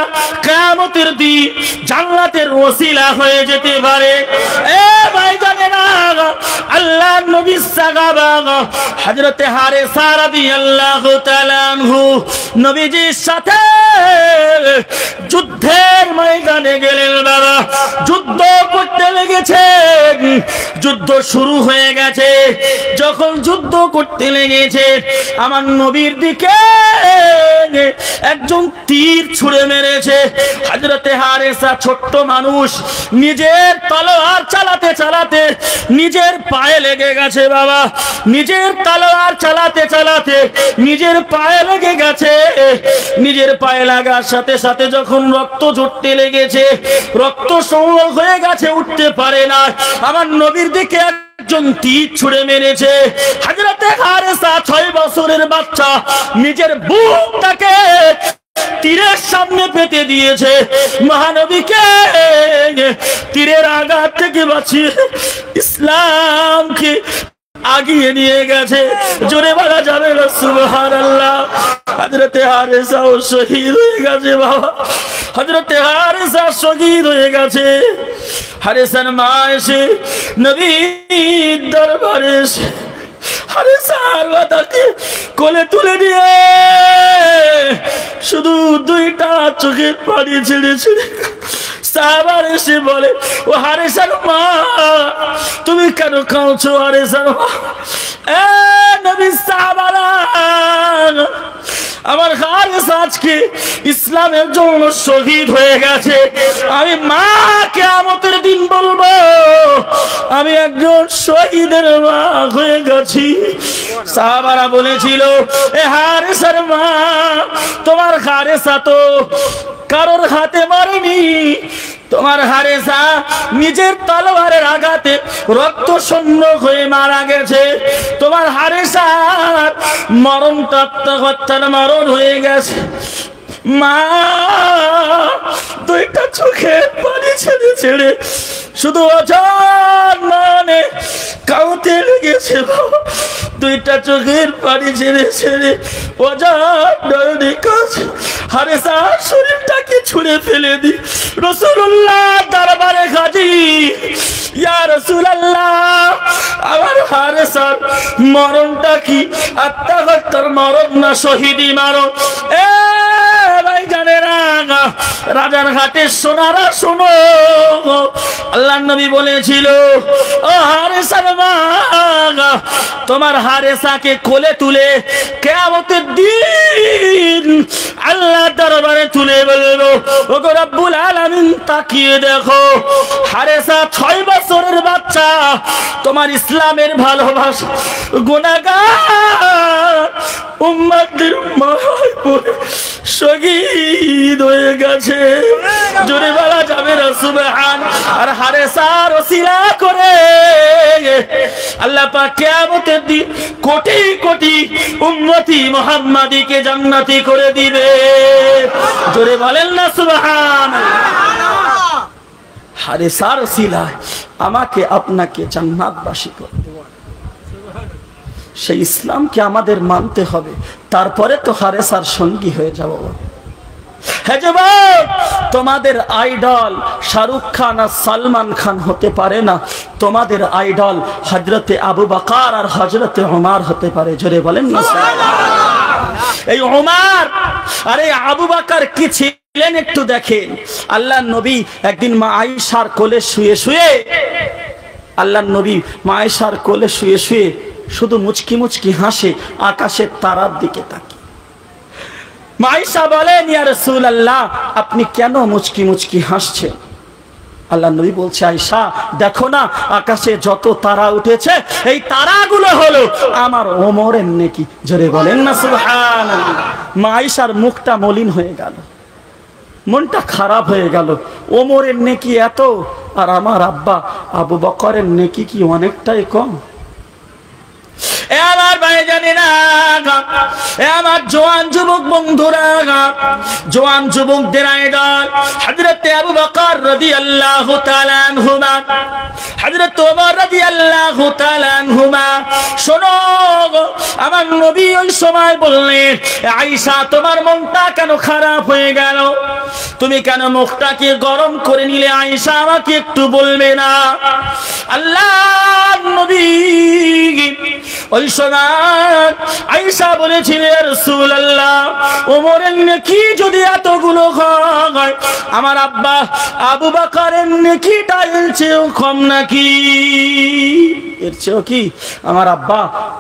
কিয়ামতের দিন জান্নাতের ওসিলা হয়ে যেতে পারে। এ ভাইজানেরা, আল্লাহর নবী সাহাবা হযরত হারেসা রাদিয়াল্লাহু তাআলা আনহু নবীজির সাথে যুদ্ধের ময়দানে গেলেন। বাবা, যুদ্ধ করতে লেগেছে, যুদ্ধ শুরু হয়ে গেছে। যখন যুদ্ধ করতে লেগেছে, আমার নবীর দিকে একজন তীর ছুঁড়ে মেরেছে। হযরতে হারেসা ছোট্ট মানুষ, নিজের তলোয়ার চালাতে চালাতে নিজের পায়ে লেগে গেছে। বাবা, নিজের তলোয়ার চালাতে চালাতে নিজের পায়ে লেগে গেছে। নিজের পায়ে লাগার সাথে সাথে যখন রক্ত ঝরতে লেগেছে, রক্ত সংগ্রহ হয়ে গেছে, উঠতে পারে না। আমার নবীর দিকে একজন তীর ছুঁড়ে মেরেছে। হযরতে হারেসা 6 বছরের বাচ্চা, নিজের বুকটাকে তীরের সামনে পেতে দিয়েছে। মহানবীকে তীরের আঘাত থেকে বাঁচিয়ে ইসলামকে আগিয়ে নিয়ে গেছে। জোরে বলা যাবে না সুবহানাল্লাহ। হযরতে হারেসা শহীদ হয়ে গেছে। বাবা, হযরতে হারেসা শহীদ হয়ে গেছে। হারেসার মা এসে নবীর দরবারে এসে হারেসার মাথাকে কোলে তুলে দিয়ে শুধু 2টা চোখের পানি ছেড়ে ছেড়ে সাহাবারা এসে বলে, ও হারেসার মা, তুমি কেন কাঁদছো? হারেসার মা, এ নবীর সাহাবারা, আমার হারেসা আজকে ইসলামের জন্য শহীদ হয়ে গেছে। আমি মা কিয়ামতের দিন বলবো, আমি একজন শহীদের মা হয়ে গেছি। সাহাবারা বলেছিল, এ হারেসার মা, তোমার হারেসা তো কারোর হাতে মারেনি, তোমার হারেসা নিজের তলোয়ারের আঘাতে রক্ত শূন্য হয়ে মারা গেছে। তোমার হারেসার মরণটা হত্যার মরণ হয়ে গেছে। মা 2টা চোখে পানি ছেড়ে ছেড়ে শুধু অজান মানে কাউতে লেগেছে। 2টা চোখের পানি ছেড়ে ছেড়ে অজান কাছে হারেসার শরীরটাকে ছুঁড়ে ফেলে দি রাসূলুল্লাহ দরবারে হাজির। ইয়া রাসূলুল্লাহ, আমার হারেসার মরণটা কি আত্মহত্যার মরণ না শহীদি মরণ? এ ভাইজানেরা, রাজার ঘাটে সোনারা শোনো, আল্লাহর নবী বলেছিল, ও হারেসার মা, তোমার হারেসাকে কোলে তুলে কিয়ামতের দিন আল্লাহর দরবারে তুলে বলবো, ওগো রব্বুল আলামিন, তাকিয়ে দেখো, হারেসা 6 বছরের বাচ্চা, তোমার ইসলামের ভালোবাসা গুনাহগার উম্মতের মায় পড়ে শহীদ হয়ে গেছে। জোরে বলা যাবে না সুবহান। আর হারেসার ওসিলা করে আল্লাহ পাক কিয়ামতের দিন কোটি কোটি উম্মতি মুহাম্মাদীকে জান্নাতি করে দিবে। জোরে বলেন না সুবহান। হারেসার ওসিলায় আমাকে আপনাকে জান্নাতবাসী করে দেব। সেই ইসলামকে আমাদের মানতে হবে, তারপরে তো হারেসার সঙ্গী হয়ে যাব। হ্যাঁ যুবক, তোমাদের আইডল শাহরুখ খান আর সালমান খান হতে পারে না, তোমাদের আইডল হযরতে আবু বকর আর হযরতে ওমর হতে পারে। জোরে বলেন না। এই ওমর আর এই আবু বকর কি ছিলেন একটু দেখেন। আল্লাহর নবী একদিন মা আয়েশার কোলে শুয়ে শুয়ে আল্লাহর নবী মা আয়েশার কোলে শুয়ে শুয়ে শুধু মুচকি মুচকি হাসে, আকাশের তারার দিকে তাকিয়ে। মা আয়েশা বলেন, ইয়া রাসূলুল্লাহ, আপনি কেন মুচকি মুচকি হাসছেন? আল্লাহ নবী বলছে, আয়েশা দেখো না, আকাশে যত তারা উঠেছে এই তারাগুলো হলো আমার ওমরের নেকি। জোরে বলেন না সুবহানাল্লাহ। মা আয়েশার মুখটা মলিন হয়ে গেল, মনটা খারাপ হয়ে গেল। ওমরের নেকি এত, আর আমার আব্বা আবু বকরের নেকি কি অনেকটাই কম? আমার ভাই জানি না, আমার জওয়ান যুবক বন্ধুরা, জওয়ান যুবকদের আইডল হযরত আবু বকর রাদিয়াল্লাহু তাআলা আনহুমা, হযরত ওমর রাদিয়াল্লাহু তাআলা আনহুমা। শোনো, আমার নবী ওই সময় বললেন, আয়েশা তোমার মনটা কেন খারাপ হয়ে গেল? তুমি কেন মুখটাকে গরম করে নিলে? আয়েশা আমাকে একটু বলবে না? আল্লাহর নবী ওই সময় আয়েশা বলেছিলেন, ইয়া রাসূলুল্লাহ, ওমরের নেকি যদি এতগুলো হয়, আমার আব্বা আবু বকরের নেকিটা এর চেয়েও কম নাকি? এর চেয়েও কি আমার আব্বা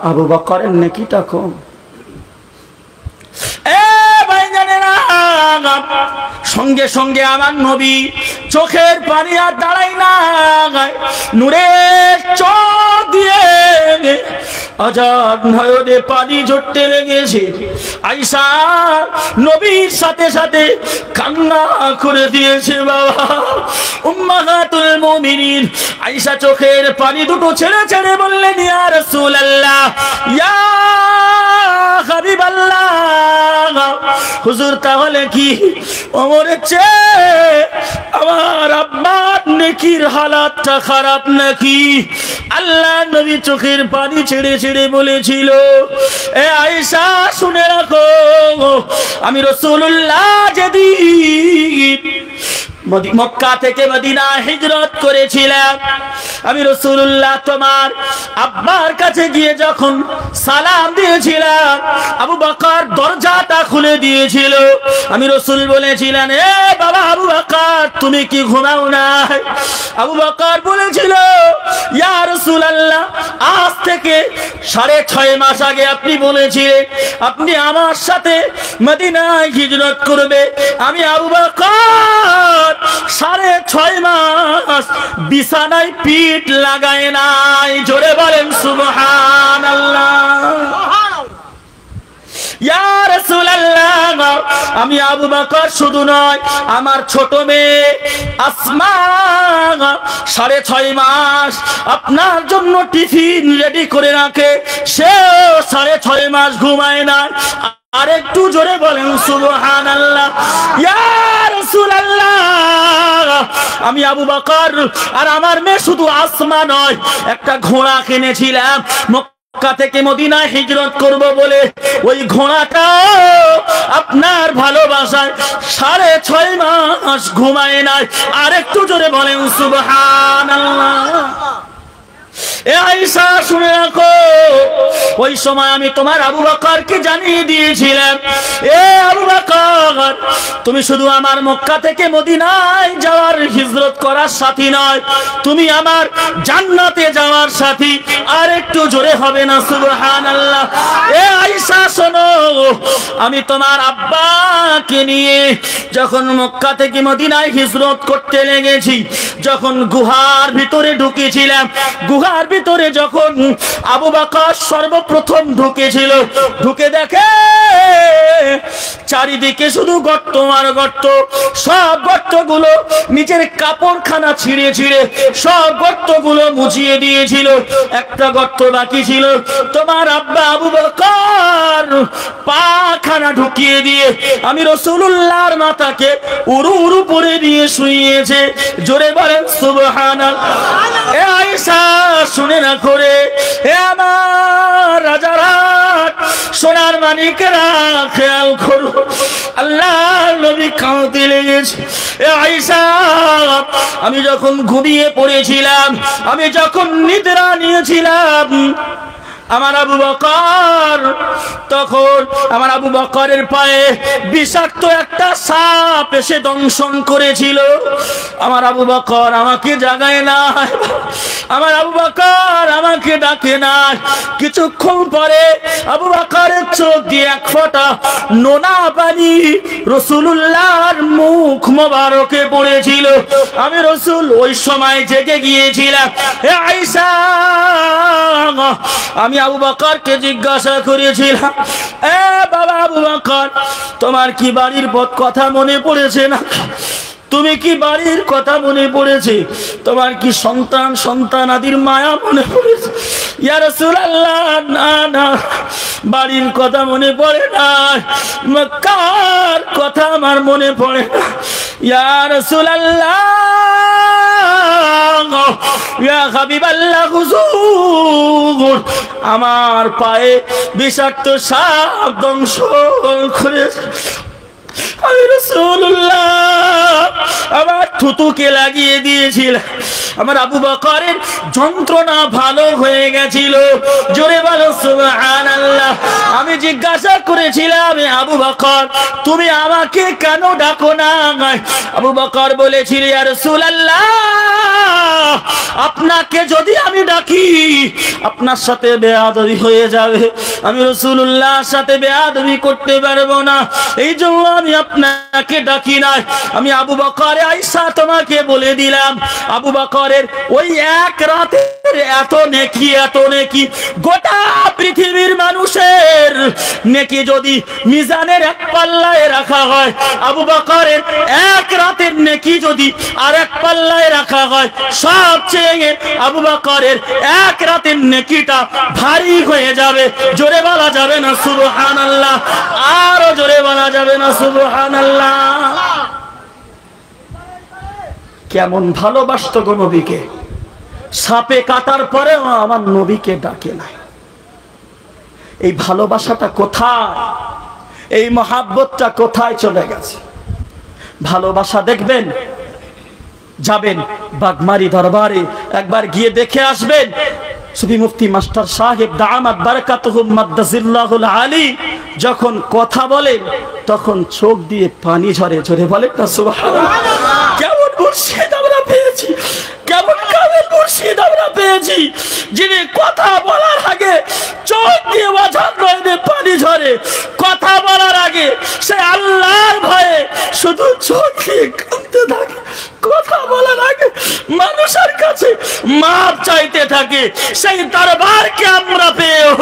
আবু বকরের নেকিটা কম? সঙ্গে সঙ্গে আমার নবী চোখের পানি আর দাঁড়াই না, নূরের চোখ দিয়ে আজাদ নয়নে পানি ঝরতে লেগেছে। আয়েশা নবীর সাথে সাথে কান্না করে দিয়েছে। বাবা উম্মাহাতুল মুমিনিন আয়েশা চোখের পানি দুটো ছেড়ে ছেড়ে বললেন, ইয়া রাসূলুল্লাহ, ইয়া হাবিবাল্লাহ, হুজুর তাহলে কি ওমরের চেয়ে আমার আব্বার নেকির হালাতটা খারাপ নাকি? আল্লাহ নবী চোখের পানি ছেড়ে ছেড়ে বলেছিল, এ আয়েশা শুনে রাখো, আমি রাসূলুল্লাহ যেদিন মক্কা থেকে মদিনা হিজরত করেছিলাম, আমি রাসূলুল্লাহ তোমার আব্বার কাছে গিয়ে যখন সালাম দিয়েছিলাম, আবু বকর দরজাটা খুলে দিয়েছিল। আমি রাসূল বলেছিলেন, এ বাবা আবু বকর, তুমি কি ঘুমাও না? আবু বকর বলেছিল, ইয়া রাসূলুল্লাহ, আজ থেকে 6.5 মাস আগে আপনি বলেছিলেন আপনি আমার সাথে মদিনায় হিজরত করবে। আমি আবু বকর 6.5 মাস বিছানায় পিঠ লাগায় নাই। জোরে বলেন সুবহানাল্লাহ। ইয়া রাসূলুল্লাহ, আমি আবু বকর শুধু নয়, আমার ছোট মেয়ে আসমা 6.5 মাস আপনার জন্য টিফিন রেডি করে রাখে, সেও 6.5 মাস ঘুমায় না। আর একটু জোরে বলেন সুবহানাল্লাহ। ইয়া রাসূলুল্লাহ, আমি আবু বকর আর আমার মেয়ে শুধু আসমা নয়, একটা ঘোড়া কিনেছিলাম মক্কা থেকে মদিনায় হিজরত করব বলে। ওই ঘোড়াটা আপনার ভালোবাসায় 6.5 মাস ঘুমায় নাই। আর একটু জোরে বলেন সুবহানাল্লাহ। এ আয়েশা শুনে রাখো, ওই সময় আমি তোমার আবু বকরকে জানিয়ে দিয়েছিলাম, এ আবু বকর, তুমি শুধু আমার মক্কা থেকে মদিনায় যাওয়ার হিজরত করার সাথী নয়, তুমি আমার জান্নাতে যাওয়ার সাথী। আর একটু জোরে হবে না সুবহানাল্লাহ। এ আয়েশা শোনো, আমি তোমার আব্বাকে নিয়ে যখন মক্কা থেকে মদিনায় হিজরত করতে লেগেছি, যখন গুহার ভিতরে ঢুকেছিলাম, গুহার ভিতরে যখন আবু বকর সর্বপ্রথম ঢুকেছিল, ঢুকে দেখে চারিদিকে শুধু গর্ত আর গর্ত। সব গর্তগুলো নিজের কাপড়খানা ছিঁড়ে ছিঁড়ে সব গর্তগুলো মুছিয়ে দিয়েছিল। একটা গর্ত বাকি ছিল, তোমার আব্বা আবু বকর পাখানা ঢুকিয়ে দিয়ে আমি রাসূলুল্লাহর মাথাকে উরু উরু করে দিয়ে শুইয়েছে। জোরে বলেন সুবহানাল্লাহ। এ আয়েশা শুনে না করে, হে আমার রাজারা, সোনার মানিকেরা, খেয়াল করো, আল্লাহর নবী কাঁদতে লেগেছে। এ আয়েশা, আমি যখন ঘুমিয়ে পড়েছিলাম, আমি যখন নিদ্রা নিয়েছিলাম, আমার আবু বকর, তখন আমার আবু বকরের পায়ে বিষাক্ত একটা সাপ এসে দংশন করেছিল। আমার আবু বকর আমাকে জাগায় না, আমার আবু বকর আমাকে ডাকে না। কিছুক্ষণ পরে আবু বকরের চোখ দিয়ে এক ফোঁটা নোনা পানি রাসূলুল্লাহর মুখ মোবারকে পড়েছিল। আমি রাসূল ওই সময় জেগে গিয়েছিলাম। হে আয়েশা, আমি আবু বকরকে জিজ্ঞাসা করেছিলাম, এ বাবা আবু বকর, তোমার কি বাড়ির কথা মনে পড়েছে না? তুমি কি বাড়ির কথা মনে পড়েছে? তোমার কি সন্তান আদির মায়া মনে পড়েছে? ইয়া রাসূলুল্লাহ, না না, বাড়ির কথা মনে পড়ে না, মক্কার কথা আমার মনে পড়ে না। ইয়া রাসূলুল্লাহ, ইয়া হাবিবাল্লাহ, হুজুর, আমার পায়ে বিষাক্ত সাপ দংশন করেছে। আমি রাসূলুল্লাহ আমার থুতুকে লাগিয়ে দিয়েছিল। আমার আবু বকরের যন্ত্রণা ভালো হয়ে গেছিল। জোরে বলো সুবহানাল্লাহ। আমি জিজ্ঞাসা করেছিলাম, আবু বকর, তুমি আমাকে কেন ডাকো না? আবু বকর বলেছিল, ইয়া রাসূলুল্লাহ, আপনাকে যদি আমি ডাকি আপনার সাথে বেয়াদবি হয়ে যাবে। আমি রাসূলুল্লাহর সাথে বেয়াদবি করতে পারবো না, এই জন্য আমি আপনাকে ডাকি নাই। আমি আবু বকর, আয়েশা তোমাকে বলে দিলাম, আবু বকরের ওই এক রাতের এত নেকি গোটা পৃথিবীর মানুষের নেকি যদি মিজানের এক পাল্লায় রাখা হয়, আবু বকরের এক রাতের নেকি যদি আর এক পাল্লায় রাখা হয়, সবচেয়ে আবু বকরের এক রাতের নেকিটা ভারী হয়ে যাবে। জোরে বলা যাবে না সুবহানাল্লাহ? আরো জোরে বলা যাবে না সুবহানাল্লাহ? কেমন ভালোবাসতো গো নবীকে, সাপে কাটার পরেও আমার নবীকে ডাকে নাই। এই ভালোবাসাটা কোথায়? এই মহাব্বতটা কোথায় চলে গেছে? ভালোবাসা দেখবেন, যাবেন বাগমারি দরবারে, একবার গিয়ে দেখে আসবেন। সুফি মুফতি মাস্টার সাহেব দামাত বারাকাতুহুম মাদ্দাজিল্লাহুল আলী যখন কথা বলেন তখন চোখ দিয়ে পানি ঝরে। জোরে বলেন না সুবহানাল্লাহ। কেমন মুর্শিদ আমরা পেয়েছি, কেমন কামেল মুর্শিদ আমরা পেয়েছি, যিনি কথা বলার আগে চোখ দিয়ে বাঁধান নয়নে পানি ঝরে। কথা বলার আগে সে আল্লাহর ভয়ে শুধু চোখ দিয়ে কাঁদতে থাকে। কথা বলার আগে মানুষের কাছে মাপ চাইতে থাকে। সেই দরবারকে আমরা পেয়েও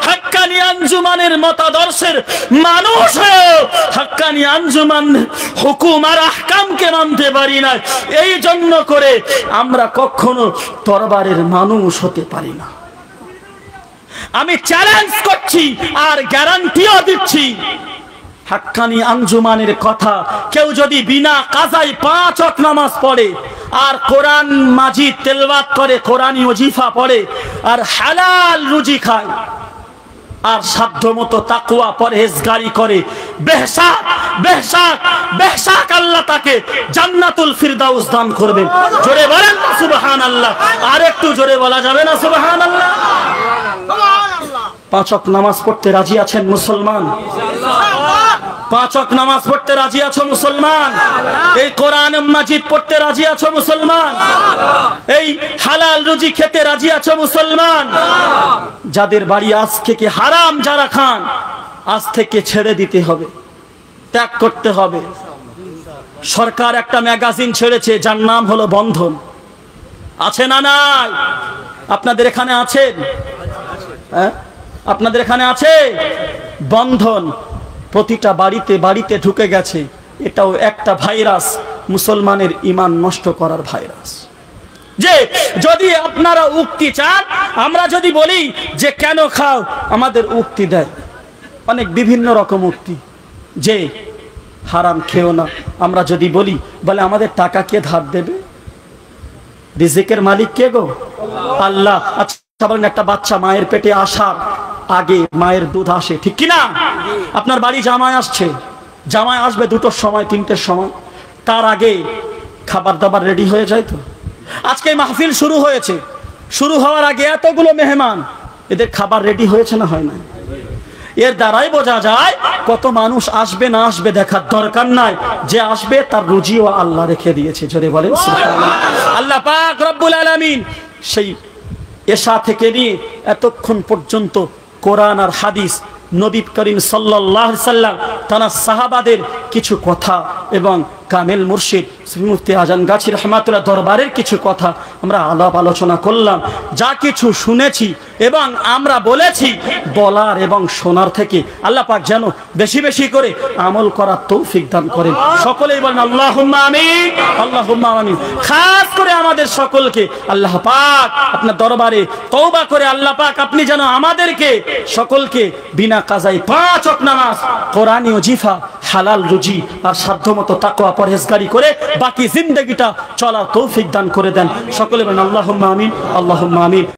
হাক্কানি আঞ্জুমানের মতাদর্শের মানুষ হয়েও হাক্কানি আঞ্জুমান হুকুম আর আহকামকে মানতে পারি না। এই জন্য করে আমরা কখনো দরবারের মানুষ হতে পারি না। আমি চ্যালেঞ্জ করছি আর গ্যারান্টিও দিচ্ছি, হাক্কানি আঞ্জুমানের কথা কেউ যদি বিনা কাজায় 5 ওয়াক্ত নামাজ পড়ে আর কোরআন মাজিদ তেলাওয়াত করে, কোরআনি ওজিফা পড়ে আর হালাল রুজি খায় আর সাধ্যমতো তাকওয়া পরহেজগারি করে, বেহসাক আল্লাহ তাকে জান্নাতুল ফিরদাউস দান করবেন। জোরে বলেন সুবহানাল্লাহ। আর একটু জোরে বলা যাবে না সুবহানাল্লাহ? 5 ওয়াক্ত নামাজ পড়তে রাজি আছেন মুসলমান? 5 ওয়াক্ত নামাজ পড়তে রাজি আছো মুসলমান? এই কোরআন মাজিদ পড়তে রাজি আছো মুসলমান? এই হালাল রুজি খেতে রাজি আছো মুসলমান? যাদের বাড়ি আজ থেকে হারাম যারা খান, আজ থেকে ছেড়ে দিতে হবে, ত্যাগ করতে হবে। সরকার একটা ম্যাগাজিন ছেড়েছে যার নাম হলো বন্ধন। আছে না নাই? আপনাদের এখানে আছেন? হ্যাঁ, আপনাদের এখানে আছে বন্ধন। প্রতিটা বাড়িতে বাড়িতে ঢুকে গেছে। এটাও একটা ভাইরাস, মুসলমানের ঈমান নষ্ট করার ভাইরাস। যে যদি আপনারা উক্তি চান, আমরা যদি বলি যে কেন খাও, আমাদের উক্তি দেয় অনেক বিভিন্ন রকম উক্তি, যে হারাম খেও না। আমরা যদি বলি, বলে আমাদের টাকা কে ধার দেবে? রিজিকের মালিক কে গো? আল্লাহ। আচ্ছা বলেন, একটা বাচ্চা মায়ের পেটে আসার আগে মায়ের দুধ আসে, ঠিক কিনা? আপনার বাড়ি জামাই আসছে, জামাই আসবে 2টোর সময় 3টের সময়, তার আগে খাবার দাবার রেডি হয়ে যায় তো। আজকে মাহফিল শুরু হয়েছে, শুরু হওয়ার আগে এতগুলো মেহমান, এদের খাবার রেডি হয়েছে না হয় না? এর দ্বারাই বোঝা যায় কত মানুষ আসবে না আসবে দেখার দরকার নাই, যে আসবে তার রুজিও আল্লাহ রেখে দিয়েছে। জোরে বলেন সুবহানাল্লাহ। আল্লাহ পাক রব্বুল আলামিন সেই এশা থেকে নিয়ে এতক্ষণ পর্যন্ত কোরআন আর হাদিস, নবী করিম সাল্লাল্লাহু আলাইহি সাল্লাম তার সাহাবাদের কিছু কথা এবং কামেল মুর্শিদ মুফতি আজান গাছি রহমাতুল্লাহ দরবারের কিছু কথা আমরা আলাপ আলোচনা করলাম। যা কিছু শুনেছি এবং আমরা বলেছি, বলার এবং শোনার থেকে আল্লাহ পাক যেন বেশি বেশি করে আমল করার তৌফিক দান করেন। সকলেই বলেন আল্লাহুম্মা আমিন, আল্লাহুম্মা আমিন। খাস করে আমাদের সকলকে আল্লাহ পাক আপনার দরবারে তওবা করে আল্লাহ পাক আপনি যেন আমাদেরকে সকলকে বিনা কাজায় 5 ওয়াক্ত নামাজ, কোরআনী ওজিফা, হালাল রুজি আর সাধ্যমতো তাকওয়া পরহেজগারি করে বাকি জিন্দেগিটা চলার তৌফিক দান করে দেন। সকলে বলেন আল্লাহুম্মা আমিন, আল্লাহুম্মা আমিন।